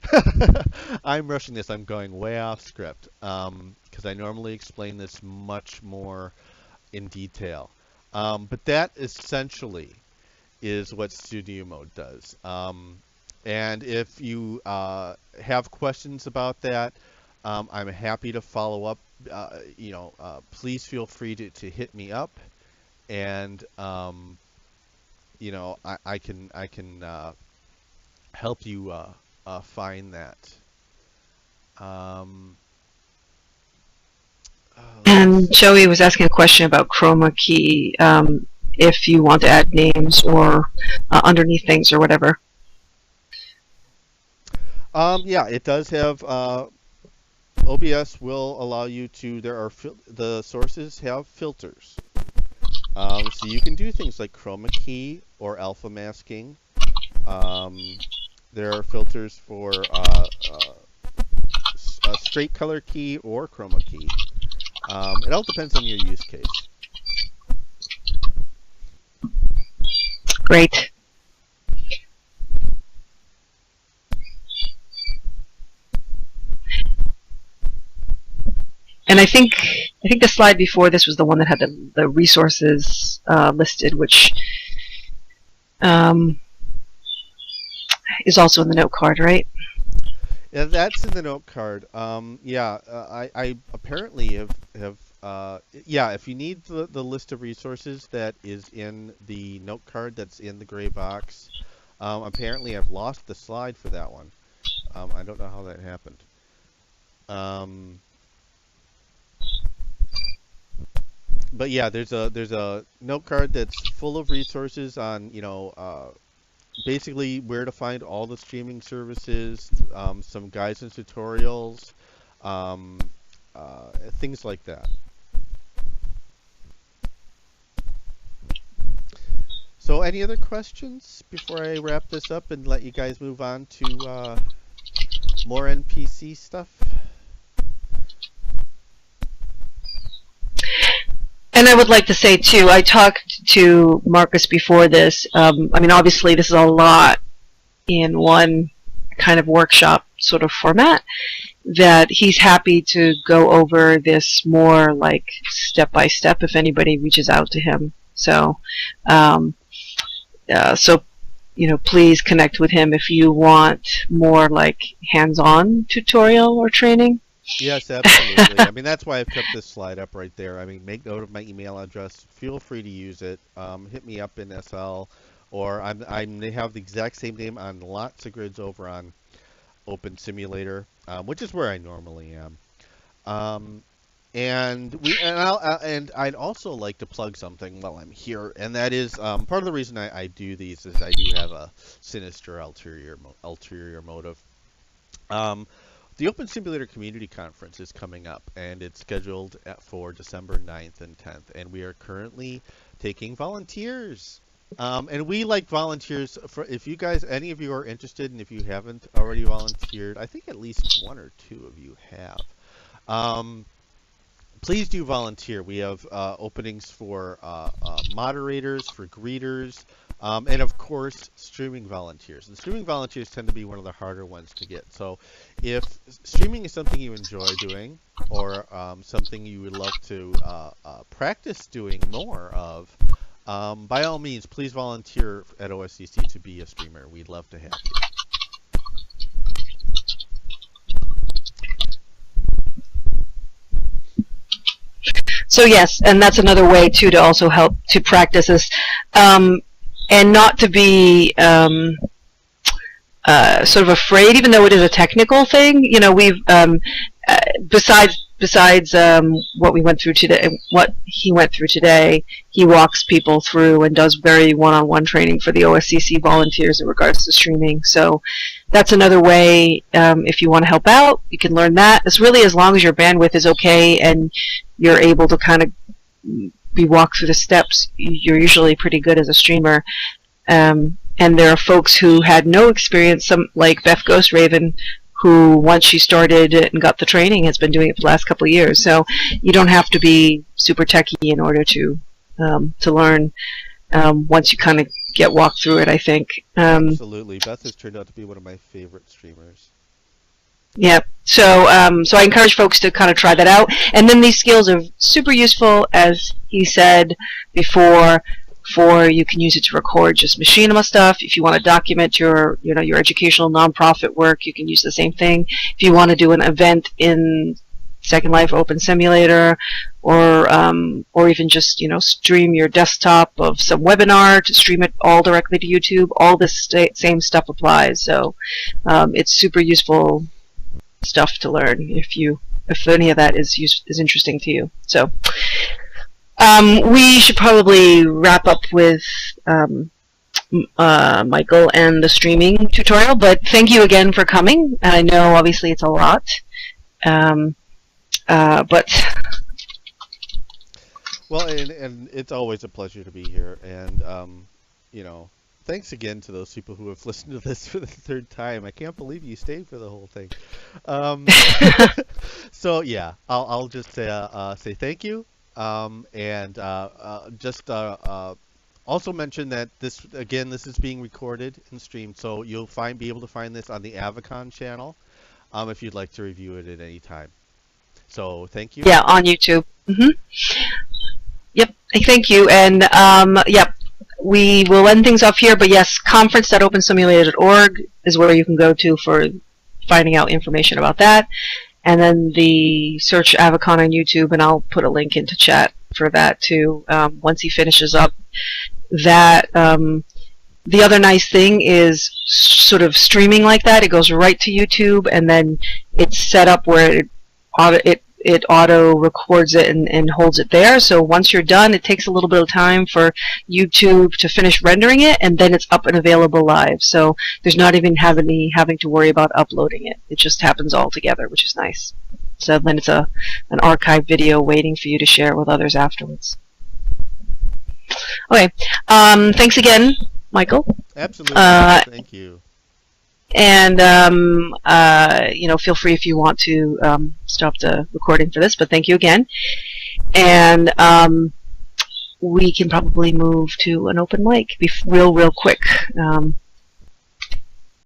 I'm rushing this. I'm going way off script because I normally explain this much more in detail. But that essentially is what studio mode does. And if you have questions about that, I'm happy to follow up. Please feel free to hit me up, and I can help you find that. And Joey was asking a question about chroma key, if you want to add names or underneath things or whatever. Yeah, it does have. OBS will allow you to. The sources have filters. So you can do things like chroma key or alpha masking. There are filters for a straight color key or chroma key. It all depends on your use case. Great. And I think the slide before this was the one that had the resources listed, which is also in the note card, right? Yeah, that's in the note card. I apparently have yeah. If you need the list of resources that is in the note card that's in the gray box, apparently I've lost the slide for that one. I don't know how that happened. But yeah, there's a note card that's full of resources on basically where to find all the streaming services, some guides and tutorials, things like that. So any other questions before I wrap this up and let you guys move on to more NPC stuff? And I would like to say, too, I talked to Marcus before this. I mean, obviously, this is a lot in one kind of workshop sort of format, that he's happy to go over this more like step by step if anybody reaches out to him. So, please connect with him if you want more like hands-on tutorial or training. Yes, absolutely. I mean, that's why I've kept this slide up right there. I mean, make note of my email address. Feel free to use it. Hit me up in SL, or they have the exact same name on lots of grids over on Open Simulator, which is where I normally am. And I'd also like to plug something while I'm here, and that is part of the reason I do these is I do have a sinister ulterior motive. The Open Simulator Community Conference is coming up, and it's scheduled for December 9th and 10th, and we are currently taking volunteers. And we like volunteers. If you guys, any of you are interested, and if you haven't already volunteered, I think at least one or two of you have. Please do volunteer. We have openings for moderators, for greeters, and of course, streaming volunteers. And streaming volunteers tend to be one of the harder ones to get. So if streaming is something you enjoy doing, or something you would love to practice doing more of, by all means, please volunteer at OSCC to be a streamer. We'd love to have you. So yes, and that's another way too to also help to practice this, and not to be sort of afraid, even though it is a technical thing. You know, we've besides what we went through today, what he went through today, he walks people through and does very one-on-one training for the OSCC volunteers in regards to streaming. So that's another way. If you want to help out, you can learn that. It's really as long as your bandwidth is okay and you're able to kind of be walked through the steps, you're usually pretty good as a streamer. And there are folks who had no experience, some like Beth Ghost Raven, who once she started and got the training has been doing it for the last couple of years. So you don't have to be super techie in order to learn once you kind of get walked through it, I think. Absolutely. Beth has turned out to be one of my favorite streamers. Yeah. So I encourage folks to kind of try that out. And then these skills are super useful, as he said before, you can use it to record just machinima stuff. If you want to document your educational nonprofit work, you can use the same thing. If you want to do an event in Second Life Open Simulator, or even just stream your desktop of some webinar to stream it all directly to YouTube, all this same stuff applies. So it's super useful stuff to learn if any of that is interesting to you. So we should probably wrap up with Michael and the streaming tutorial, but thank you again for coming. I know obviously it's a lot, but well, and it's always a pleasure to be here, and thanks again to those people who have listened to this for the third time. I can't believe you stayed for the whole thing. So yeah, I'll just say thank you, and just also mention that this is being recorded and streamed, so you'll be able to find this on the AvaCon channel if you'd like to review it at any time. So thank you. Yeah, on YouTube. Yep, thank you, and yep. We will end things off here, but yes, conference.opensimulator.org is where you can go to for finding out information about that. And then the search AvaCon on YouTube, and I'll put a link into chat for that too once he finishes up that. The other nice thing is sort of streaming like that. It goes right to YouTube, and then it's set up where it auto records it and holds it there. So once you're done, it takes a little bit of time for YouTube to finish rendering it, and then it's up and available live. So there's not even having to worry about uploading it. It just happens all together, which is nice. So then it's an archived video waiting for you to share with others afterwards. Okay. Thanks again, Michael. Absolutely. Thank you. And feel free if you want to stop the recording for this. But thank you again. And we can probably move to an open mic real quick.